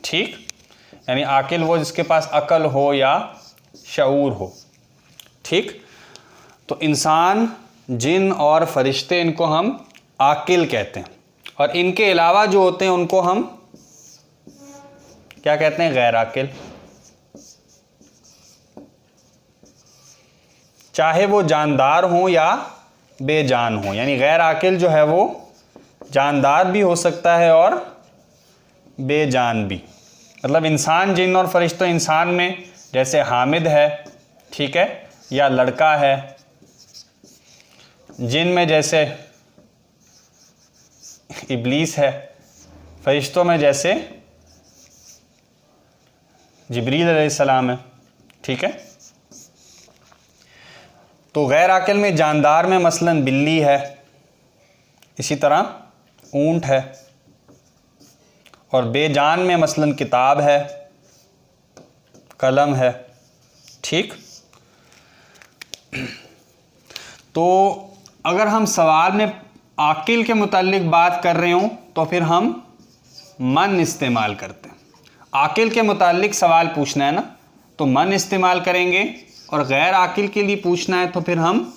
ठीक, यानी आकिल वो जिसके पास अकल हो या शऊर हो। ठीक, तो इंसान, जिन और फरिश्ते, इनको हम आकिल कहते हैं, और इनके अलावा जो होते हैं उनको हम क्या कहते हैं? गैर आकिल। चाहे वो जानदार हो या बेजान हो, यानी गैर आकिल जो है वो जानदार भी हो सकता है और बेजान भी। मतलब इंसान, जिन और फरिश्तों, इंसान में जैसे हामिद है, ठीक है, या लड़का है, जिन में जैसे इब्लीस है, फरिश्तों में जैसे जिब्रील अलैहिस्सलाम है। ठीक है, तो गैर आकिल में जानदार में मसलन बिल्ली है, इसी तरह ऊंट है, और बेजान में मसलन किताब है, कलम है। ठीक, तो अगर हम सवाल में आकिल के मुतालिक बात कर रहे हों तो फिर हम मन इस्तेमाल करते हैं। आकिल के मुतालिक सवाल पूछना है ना, तो मन इस्तेमाल करेंगे, और गैर आकिल के लिए पूछना है तो फिर हम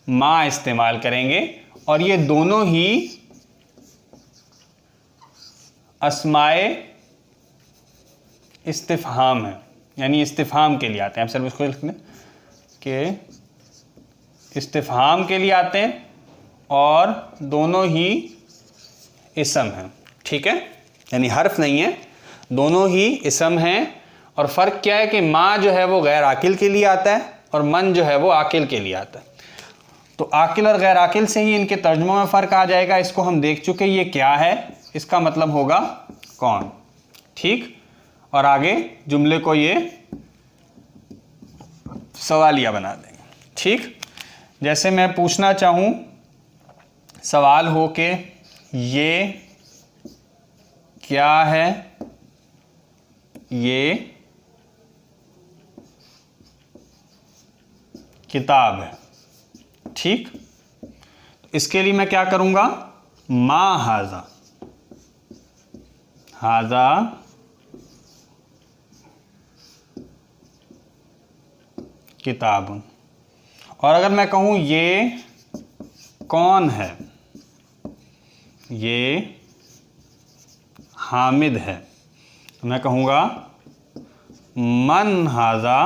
मा इस्तेमाल करेंगे। और ये दोनों ही अस्माए इस्तिफ़हाम है, यानी इस्तिफ़हाम के लिए आते हैं। आप सिर्फ इसको लिख दें कि इस्तिफ़हाम के लिए आते हैं, और दोनों ही इसम हैं। ठीक है, यानी हर्फ नहीं है, दोनों ही इसम हैं। और फ़र्क क्या है कि माँ जो है वो गैर आकिल के लिए आता है, और मन जो है वो आकिल के लिए आता है। तो आकिल और गैर आकिल से ही इनके तर्जुमों में फ़र्क आ जाएगा। इसको हम देख चुके, ये क्या है, इसका मतलब होगा कौन। ठीक, और आगे जुमले को ये सवालिया बना देंगे। ठीक, जैसे मैं पूछना चाहूँ, सवाल हो के ये क्या है, ये किताब है। ठीक, तो इसके लिए मैं क्या करूँगा? मा हाजा, हाजा किताब। और अगर मैं कहूँ ये कौन है, ये हामिद है, तो मैं कहूँगा मन हाजा,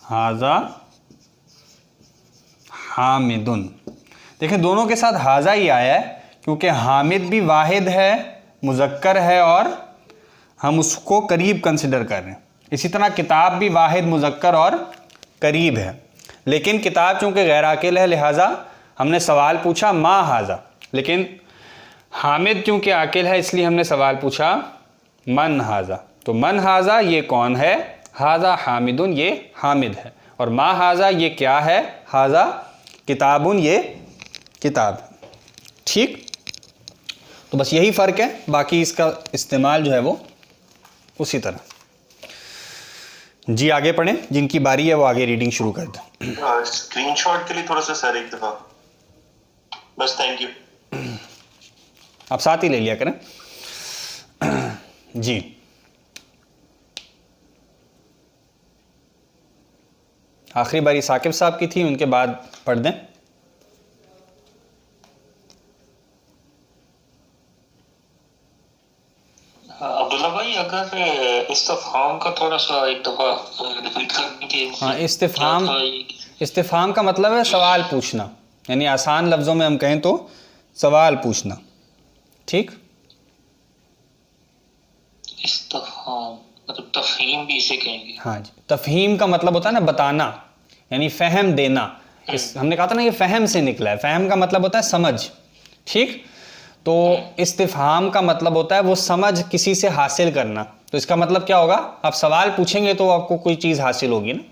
हाजा हामिदुन। देखें, दोनों के साथ हाजा ही आया है, क्योंकि हामिद भी वाहिद है, मुज़क्कर है, और हम उसको करीब कंसिडर कर रहे हैं। इसी तरह किताब भी वाहिद, मुज़क्कर और करीब है। लेकिन किताब चूँकि गैर आकिल है, लिहाजा हमने सवाल पूछा मा हाजा। लेकिन हामिद क्योंकि आकिल है, इसलिए हमने सवाल पूछा मन हाजा। तो मन हाजा ये कौन है, हाजा हामिदुन ये हामिद है, और मा हाजा ये क्या है, हाजा किताबुन ये किताब। ठीक, तो बस यही फ़र्क है, बाकी इसका इस्तेमाल जो है वो उसी तरह। जी आगे पढ़ें, जिनकी बारी है वो आगे रीडिंग शुरू कर दें। स्क्रीनशॉट के लिए थोड़ा सा सर एक दफ़ा बस, थैंक यू। आप साथ ही ले लिया करें। जी, आखिरी बारी साकिब साहब की थी, उनके बाद पढ़ दें। अब्दुल्ला भाई, अगर इस्तिफ़हाम का थोड़ा सा एक दफ़ा रिपीट कर दीजिए। हाँ, इस्तिफ़हाम का मतलब है सवाल पूछना, यानी आसान लफ्ज़ों में हम कहें तो सवाल पूछना। ठीक, इस्तिफ़हाम मतलब तफ़हीम भी इसे कहेंगे। हाँ जी, तफ़हीम का मतलब होता है ना बताना, यानी फ़हम देना। हमने कहा था ना ये फ़हम से निकला है, फ़हम का मतलब होता है समझ। ठीक, तो इस्तिफ़हाम का मतलब होता है वो समझ किसी से हासिल करना। तो इसका मतलब क्या होगा, आप सवाल पूछेंगे तो आपको कोई चीज़ हासिल होगी ना,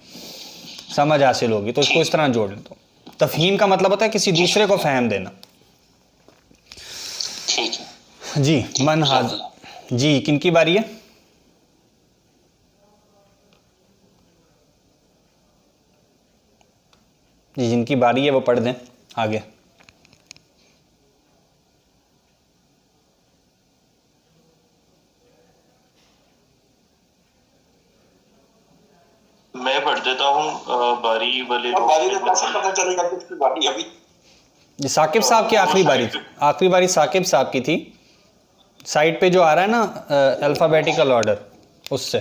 समझ हासिल होगी, तो इसको इस तरह जोड़ लें। तो तफ़हीम का मतलब होता है किसी दूसरे को फ़हम देना। ठीक है जी, मन हाज़िर। जी, किनकी बारी है? जी, जिनकी बारी है वो पढ़ दें आगे। मैं पढ़ देता हूँ बारी वाले बारी में कैसे पता चलेगा किसकी बारी अभी? ये साकिब साहब की आखिरी बारी थी, आखिरी बारी साकिब साहब की थी। साइड पे जो आ रहा है ना अल्फ़ाबेटिकल ऑर्डर, उससे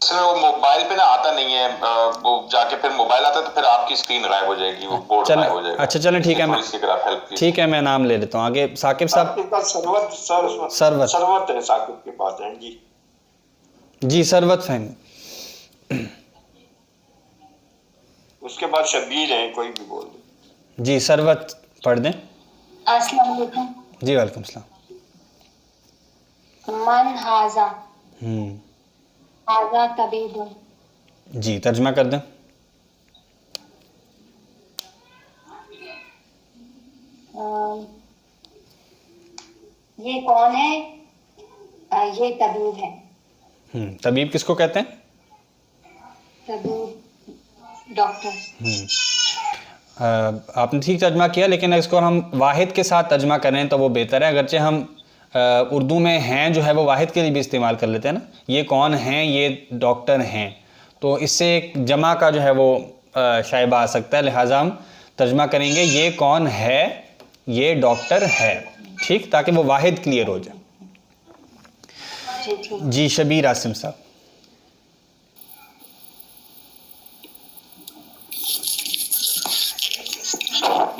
वो मोबाइल पे ना आता नहीं है, वो जाके फिर मोबाइल आता है तो फिर आपकी स्क्रीन गायब हो जाएगी, वो बोर्ड गायब हो जाएगा। अच्छा चलें, ठीक है, मैं ठीक है, मैं नाम ले लेता हूँ आगे। साकिब साहब सरवत है साकिब के पास है जी। जी सरवत फहमी। उसके बाद शबीर है, कोई भी बोल दे। जी सरवत पढ़ दें। अस्सलाम वालेकुम। जी वालेकुम सलाम। मन हाजा, हाजा तबीबुन। जी तर्जमा कर दें। ये कौन है? ये तबीब है। तबीब किसको कहते हैं? तबीब डॉक्टर। आपने ठीक तर्जमा किया, लेकिन इसको हम वाहिद के साथ तर्जमा करें तो वो बेहतर है। अगरचे हम उर्दू में हैं जो है वो वाहिद के लिए भी इस्तेमाल कर लेते हैं ना, ये कौन हैं, ये डॉक्टर हैं, तो इससे एक जमा का जो है वो शायबा आ सकता है। लिहाजा हम तर्जमा करेंगे ये कौन है, ये डॉक्टर है, ठीक, ताकि वो वाहिद क्लियर हो जाए। जी शबीर आसिम साहब।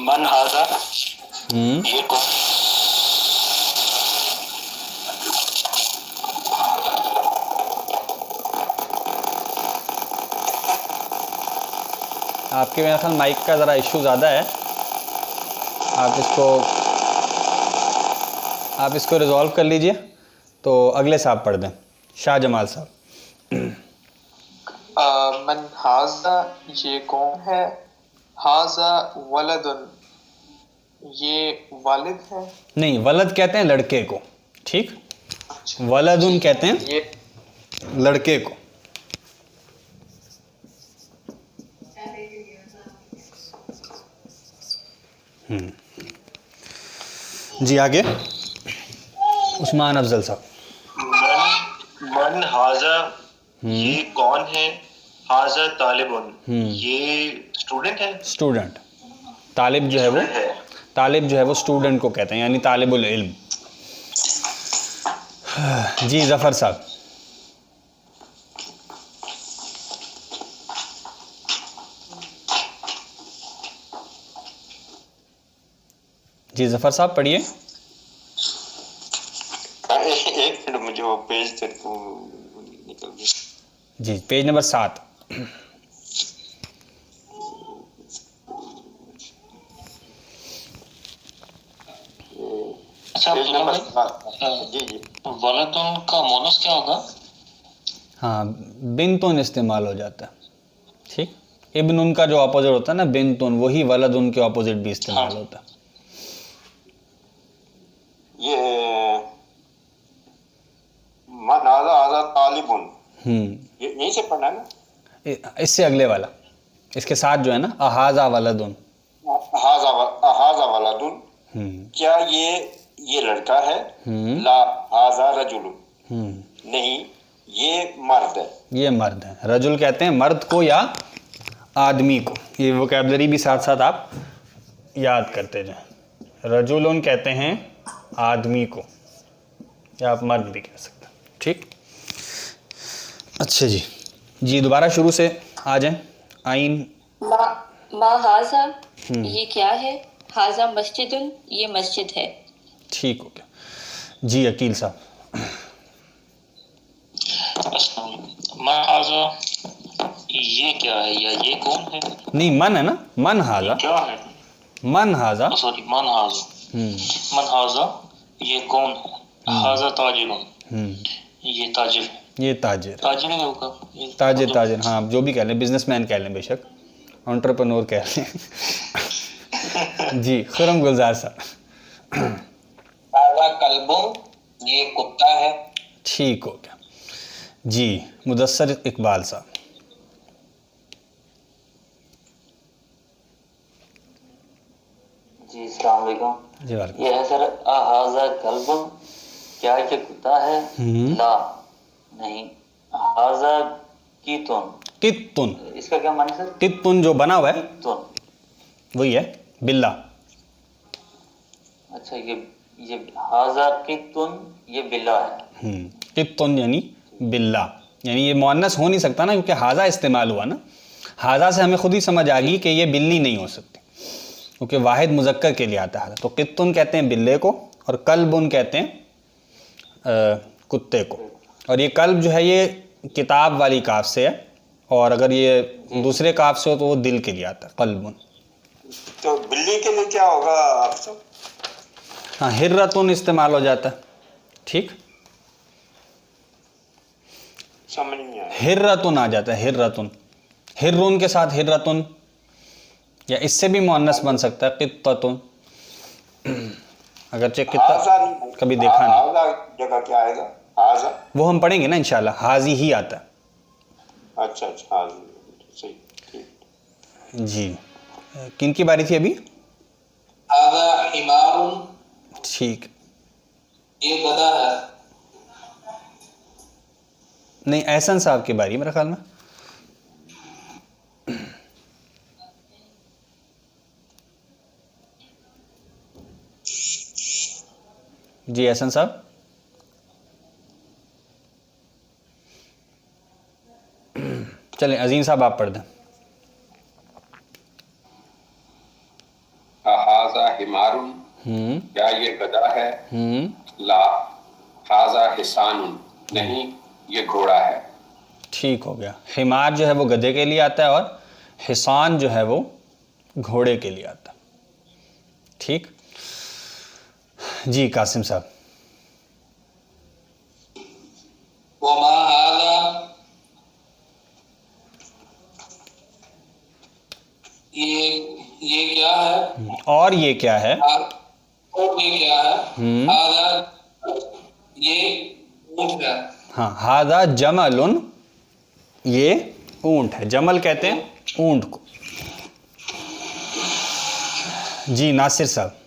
मन हाजा, ये कौन? आपके मेरे ख्याल माइक का ज़रा इशू ज़्यादा है, आप इसको रिजॉल्व कर लीजिए। तो अगले साहब पढ़ दें, शाह जमाल साहब। मन हाजा, ये कौन है? हाजा वलदुन, ये वालिद है। नहीं, वलद कहते हैं लड़के को, ठीक, वलदुन कहते हैं ये लड़के को। जी आगे उस्मान अफजल साहब। मन हाजा, ये कौन है? हाजा तालिबुन, ये स्टूडेंट है। स्टूडेंट, तालिब जो है वो, तालिब जो है वो स्टूडेंट को कहते हैं, यानी तालिबुल इल्म। जी जफ़र साहब। जी जफ़र साहब पढ़िए। एक मिनट, मुझे वो पेज तक निकल गया। जी पेज नंबर 7। अच्छा जी, वलदुन का मोनस क्या होगा? हाँ, बिनतुन इस्तेमाल हो जाता है, ठीक। इब्न उनका जो अपोजिट होता है ना बिनतुन, वही वलदुन के अपोजिट भी इस्तेमाल होता है। ये मन हाजा, हाजा तालिबुन, यहीं से पढ़ना है ना? इससे अगले वाला, इसके साथ जो है ना अहाजा वलदुन, हाजा वलदुन, क्या ये लड़का है? ला हाजा रजुलुन, नहीं ये मर्द है। ये मर्द है। रजुल कहते हैं मर्द को या आदमी को, ये वोकैबलरी भी साथ साथ आप याद करते जाएं। रजुलन कहते हैं आदमी को, या आप मर्द भी कह सकते हैं, ठीक। अच्छा जी दोबारा शुरू से आ जाएं। आइन मा हाजा, ये क्या है? हाजा मस्जिदुन, ये मस्जिद है। ठीक हो गया। जी अकील साहब। मा हाजा, ये क्या है या ये कौन है? नहीं, मन है ना, मन हाजा। क्या है? मन हाजा, सॉरी, मन हाजा। मन हाजा, ये कौन है? हाजा ताजिरुन, ये ताजिर है। ये ताजिर, ताजिर है होगा, ताजिर, हाँ जो भी कह लें, बिजनेसमैन कह लें, बेशक एंटरप्रेन्योर कह लें। जी खुरम गुलजार साहब। हाजा कल्बुन, ये कुत्ता है। ठीक हो गया। जी मुदस्सर इकबाल साहब। जी अस्सलाम वालेकुम। जी वालेकुम। ये है सर हाजा कल्बुन, क्या ये कुत्ता है? ला, नहीं। हाजा कीतुन। कित्तुन, इसका क्या माने सर? कित्तुन जो बना हुआ है कीतुन। वही है बिल्ला। अच्छा, ये हाजा कीतुन ये बिल्ला है। कित्तुन यानी बिल्ला, यानी ये मुअन्नस हो नहीं सकता ना, क्योंकि हाजा इस्तेमाल हुआ ना। हाजा से हमें खुद ही समझ आ गई कि ये बिल्ली नहीं हो सकती, क्योंकि वाहिद मुज़क्कर के लिए आता है। तो कित्तुन कहते हैं बिल्ले को, और कल्बुन कहते हैं कुत्ते को। और ये कल्ब जो है ये किताब वाली काफ से है, और अगर ये दूसरे काफ से हो तो वो दिल के लिए आता है, कल्बुन। तो बिल्ली के लिए क्या होगा आप सब? हाँ, हिर्रतुन इस्तेमाल हो जाता है। ठीक, समझ नहीं आया। हिर्रतुन आ जाता है, हिर्रतुन। हिर्रुन के साथ हिर्रतुन, या इससे भी मुअन्नस बन सकता है कित्ततुन। अगरचे कित्ता कभी देखा नहीं। हाजा जगह क्या आएगा? हाजा वो हम पढ़ेंगे ना इंशाल्लाह, हाजी ही आता है। अच्छा अच्छा, हाजी सही, ठीक। जी, किन की बारी थी अभी? हाजा हिमारुन, ठीक, ये गधा है। नहीं, एहसन साहब की बारी मेरे ख्याल में। जी एहसन साहब। चलें, अजीम साहब आप पढ़ दें। हाजा हिमारुन, क्या ये गधा है? ला हाजा हिसानुन, नहीं ये घोड़ा है। ठीक हो गया। हिमार जो है वो गधे के लिए आता है, और हिसान जो है वो घोड़े के लिए आता है। ठीक जी, कासिम साहब। वमा हाजा, ये क्या है? और ये क्या है? और ये क्या है? हाजा, ये ऊंट है। हाँ, हादा जमलुन, ये ऊंट है। जमल कहते हैं ऊंट को। जी नासिर साहब।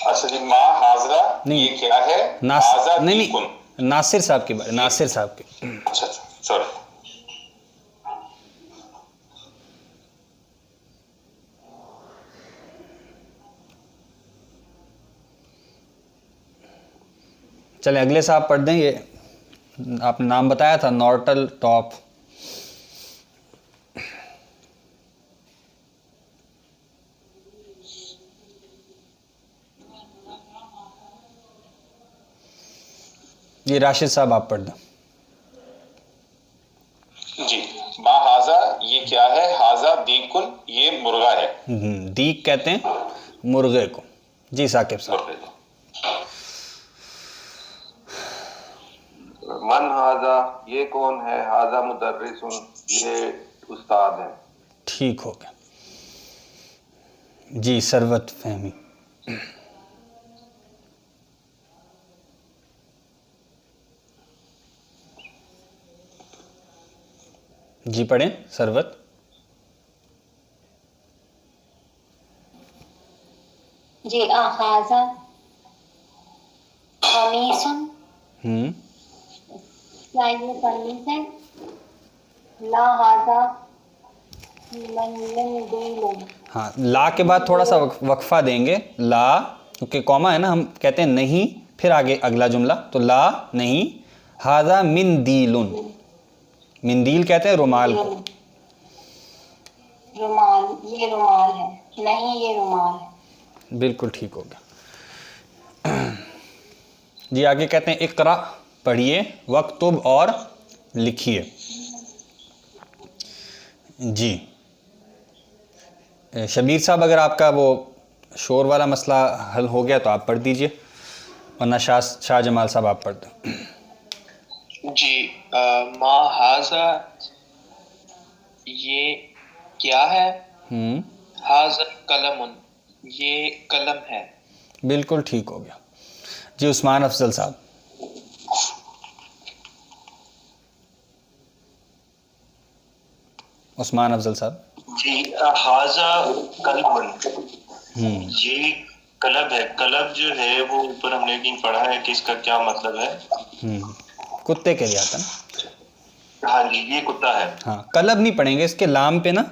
अच्छा जी, माँ हाजरा नहीं, ये क्या है? हाजा नहीं दीकुन। नहीं, नासिर साहब की बात, नासिर साहब की। अच्छा अच्छा, सॉरी। चले अगले साहब पढ़ दें। ये आपने नाम बताया था, नॉर्टल टॉप। ये राशिद साहब आप पढ़ दें। जी, माँ हाजा ये क्या है? हाजा दीकुन, ये मुर्गा है। दीक कहते हैं मुर्गे को। जी साकिब साहब। मन हाजा, ये कौन है? हाजा मुदर्रिसुन, ये उस्ताद है। ठीक हो गया। जी सरवत फहमी। जी पढ़ें सरवत। जी हाजा कमीसुन, क्या ये कमीज है? ला हाजा मंदीलुन। हाँ, ला के बाद थोड़ा सा वक्फा देंगे। ला, क्योंकि कॉमा है ना, हम कहते हैं नहीं, फिर आगे अगला जुमला, तो ला नहीं। हाजा मिंदीलुन, मिंदील कहते हैं रुमाल को। रुमाल, ये रुमाल है। नहीं, ये रुमाल है। बिल्कुल ठीक हो गया। जी आगे कहते हैं इकरा, पढ़िए, वक्तुब और लिखिए। जी शबीर साहब, अगर आपका वो शोर वाला मसला हल हो गया तो आप पढ़ दीजिए, वरना शाह जमाल साहब आप पढ़ दें। जी मा हाजा, ये क्या है? हाजा कलमुन, ये कलम है। बिल्कुल ठीक हो गया। जी उस्मान अफजल साहब। उस्मान अफजल साहब। जी हाजा कलम, ये कलब है। कलब जो है वो ऊपर हमने कहीं पढ़ा है कि इसका क्या मतलब है? कुत्ते के लिए आता ना। हाँ जी, ये कुत्ता है। हाँ, कलब नहीं पढ़ेंगे, इसके लाम पे ना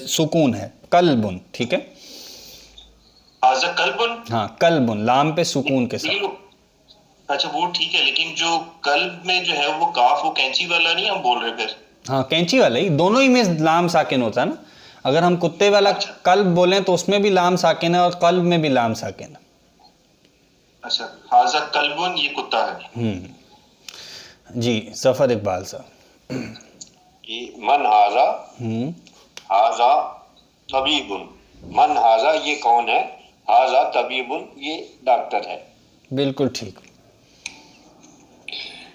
सुकून है, कल्बुन, ठीक है। हाजा कल्बुन, हाँ कल्बुन, लाम पे सुकून के साथ। अच्छा वो ठीक है, लेकिन जो कल्ब में जो है वो काफ, वो कैंची वाला नहीं हम बोल रहे फिर? हाँ कैंची वाला ही, दोनों ही में लाम साकिन होता है ना। अगर हम कुत्ते वाला कल्ब बोलें तो उसमें भी लाम साकिन है और कल्ब में भी लाम साकिन है। अच्छा, हाजा कल्बुन, ये कुत्ता है। जी जफर इकबाल साहब। ये मन हाजा, हाजा तबीबुन, मन हाजा ये कौन है, हाजा तबीबुन ये डॉक्टर है। बिल्कुल ठीक।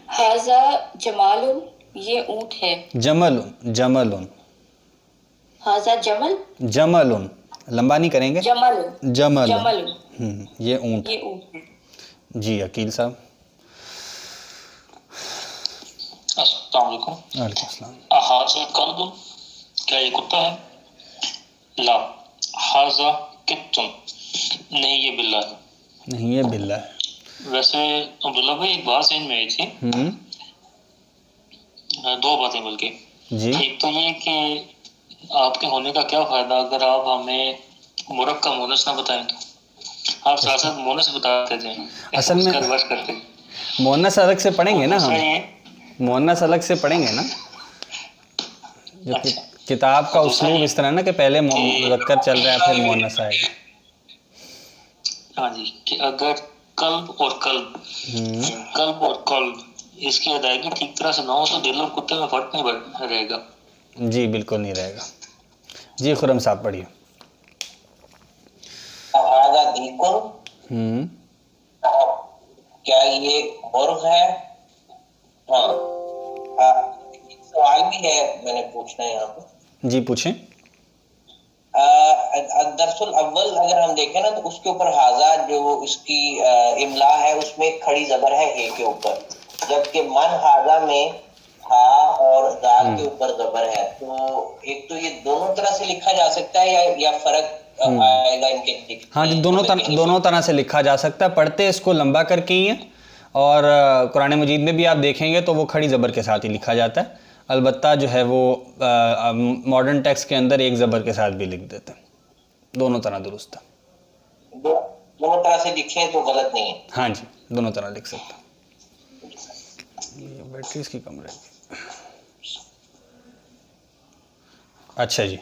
हाजा जमालुन, ये ऊंट है। जमलुन, जमलुन। हाजा जमल, जमलुन, लंबा नहीं करेंगे, जमलुन, जमलुन। जमलुन, ये ऊंट। ये ऊंट है। जी अकील साहब। अस्सलाम वालेकुम। वालेकुम अस्सलाम। हाजा कल्बुन, क्या ये कुत्ता है? ला। हाजा कित्तुन, नहीं ये बिल्ला है। नहीं ये बिल्ला है। वैसे अब्दुल्ला भाई एक बात समझ में आई थी, दो बातें बल्कि। एक तो ये कि आपके होने का क्या फायदा अगर आप हमें मुरक्कब मोनस ना बताएं तो, आप साथ साथ मोनस बताते थे। असल में मोनस अलग से पढ़ेंगे ना, हम मोनस अलग से पढ़ेंगे ना। जो किताब का उस्लूब इस तरह ना कि पहले मुज़क्कर चल रहा है फिर मोनस आएगा। हाँ जी, कि अगर कल्ब और कल्ब, कल्ब और कल्ब इसकी अदायगी ठीक तरह से ना हो तो दिल और कुत्ते में फर्क नहीं रहेगा। जी बिल्कुल नहीं रहेगा। जी खुरम साहब पढ़िए। हाजा दीकुन, क्या ये मुर्ग है? हाँ, सवाल भी है, मैंने पूछना है यहाँ पे। जी पूछें। दरअसल अव्वल अगर हम देखें ना तो उसके ऊपर हाजा जो उसकी इमला है उसमें एक खड़ी जबर है हे के ऊपर, जबकि मन हाजा में हा और दाल के ऊपर जबर है। तो एक तो ये दोनों तरह से लिखा जा सकता है या फर्क आएगा इनके? हाँ जी, दोनों तरह से लिखा जा सकता है। पढ़ते इसको लंबा करके ही है और कुरान मजीद में भी आप देखेंगे तो वो खड़ी ज़बर के साथ ही लिखा जाता है। अलबत्ता जो है वो मॉडर्न टेक्स्ट के अंदर एक ज़बर के साथ भी लिख देते हैं। दोनों तरह दुरुस्त है। दोनों तरह से लिखें तो गलत नहीं है। हाँ जी, दोनों तरह लिख सकते हैं। ये बैटरी इसकी कम रहेगी। अच्छा जी,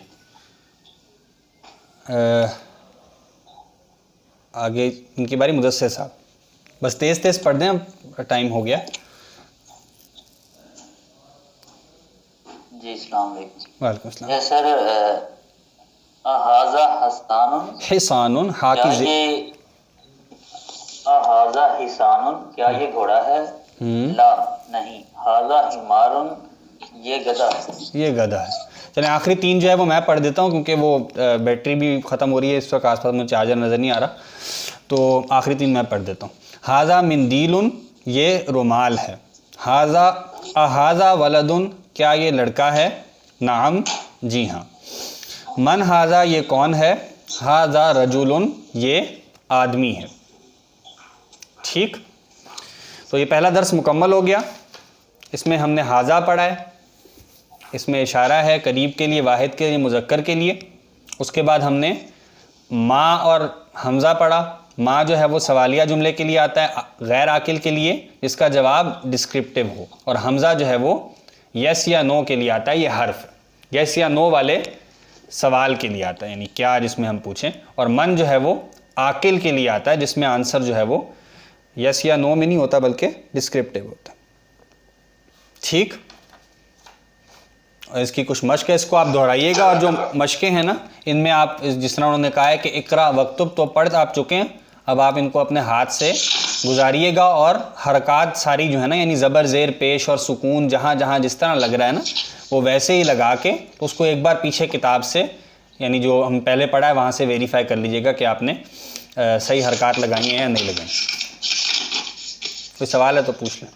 आगे इनकी बारी। मुदस्सिर साहब बस तेज़ तेज़ पढ़ दें, अब टाइम हो गया। जी अस्सलाम वालेकुम। वालेकुम अस्सलाम। सर हाजा हसानुन, हिसानुन, हा की ये हाजा हिसानुन, क्या ये घोड़ा है? ला नहीं। हाजा हिमारुन, ये गधा है। ये गधा है। चलिए आखिरी तीन जो है वो मैं पढ़ देता हूँ क्योंकि वो बैटरी भी ख़त्म हो रही है इस वक्त, आसपास मुझे चार्जर नज़र नहीं आ रहा, तो आखिरी तीन मैं पढ़ देता हूँ। हाजा मिंदीलुन, ये रुमाल है। हाजा अहाजा वलदुन, क्या ये लड़का है? नाम, जी हाँ। मन हाजा, ये कौन है? हाजा रजुलुन, ये आदमी है। ठीक, तो ये पहला दर्स मुकम्मल हो गया। इसमें हमने हाजा पढ़ा है, इसमें इशारा है करीब के लिए, वाहिद के लिए, मुज़क्कर के लिए। उसके बाद हमने माँ और हमज़ा पढ़ा। माँ जो है वो सवालिया जुमले के लिए आता है, गैर आकिल के लिए जिसका जवाब डिस्क्रिप्टिव हो, और हमज़ा जो है वो यस या नो के लिए आता है। ये हर्फ यस या नो वाले सवाल के लिए आता है, यानी क्या जिसमें हम पूछें। और मन जो है वो आकिल के लिए आता है जिसमें आंसर जो है वो यस या नो में नहीं होता बल्कि डिस्क्रिप्टिव होता है। ठीक, और इसकी कुछ मश्क है, इसको आप दोहराइएगा। और जो मश्कें हैं ना, इनमें आप जिस तरह उन्होंने कहा है कि इकरा वक्तुब, तो पढ़ आप चुके हैं, अब आप इनको अपने हाथ से गुजारिएगा और हरकत सारी जो है ना, यानी ज़बर ज़ेर पेश और सुकून जहाँ जहाँ जिस तरह लग रहा है ना, वो वैसे ही लगा के तो उसको एक बार पीछे किताब से, यानी जो हम पहले पढ़ा है वहाँ से वेरीफाई कर लीजिएगा कि आपने सही हरकत लगाई हैं या नहीं लगाई। कोई सवाल है तो पूछ लें।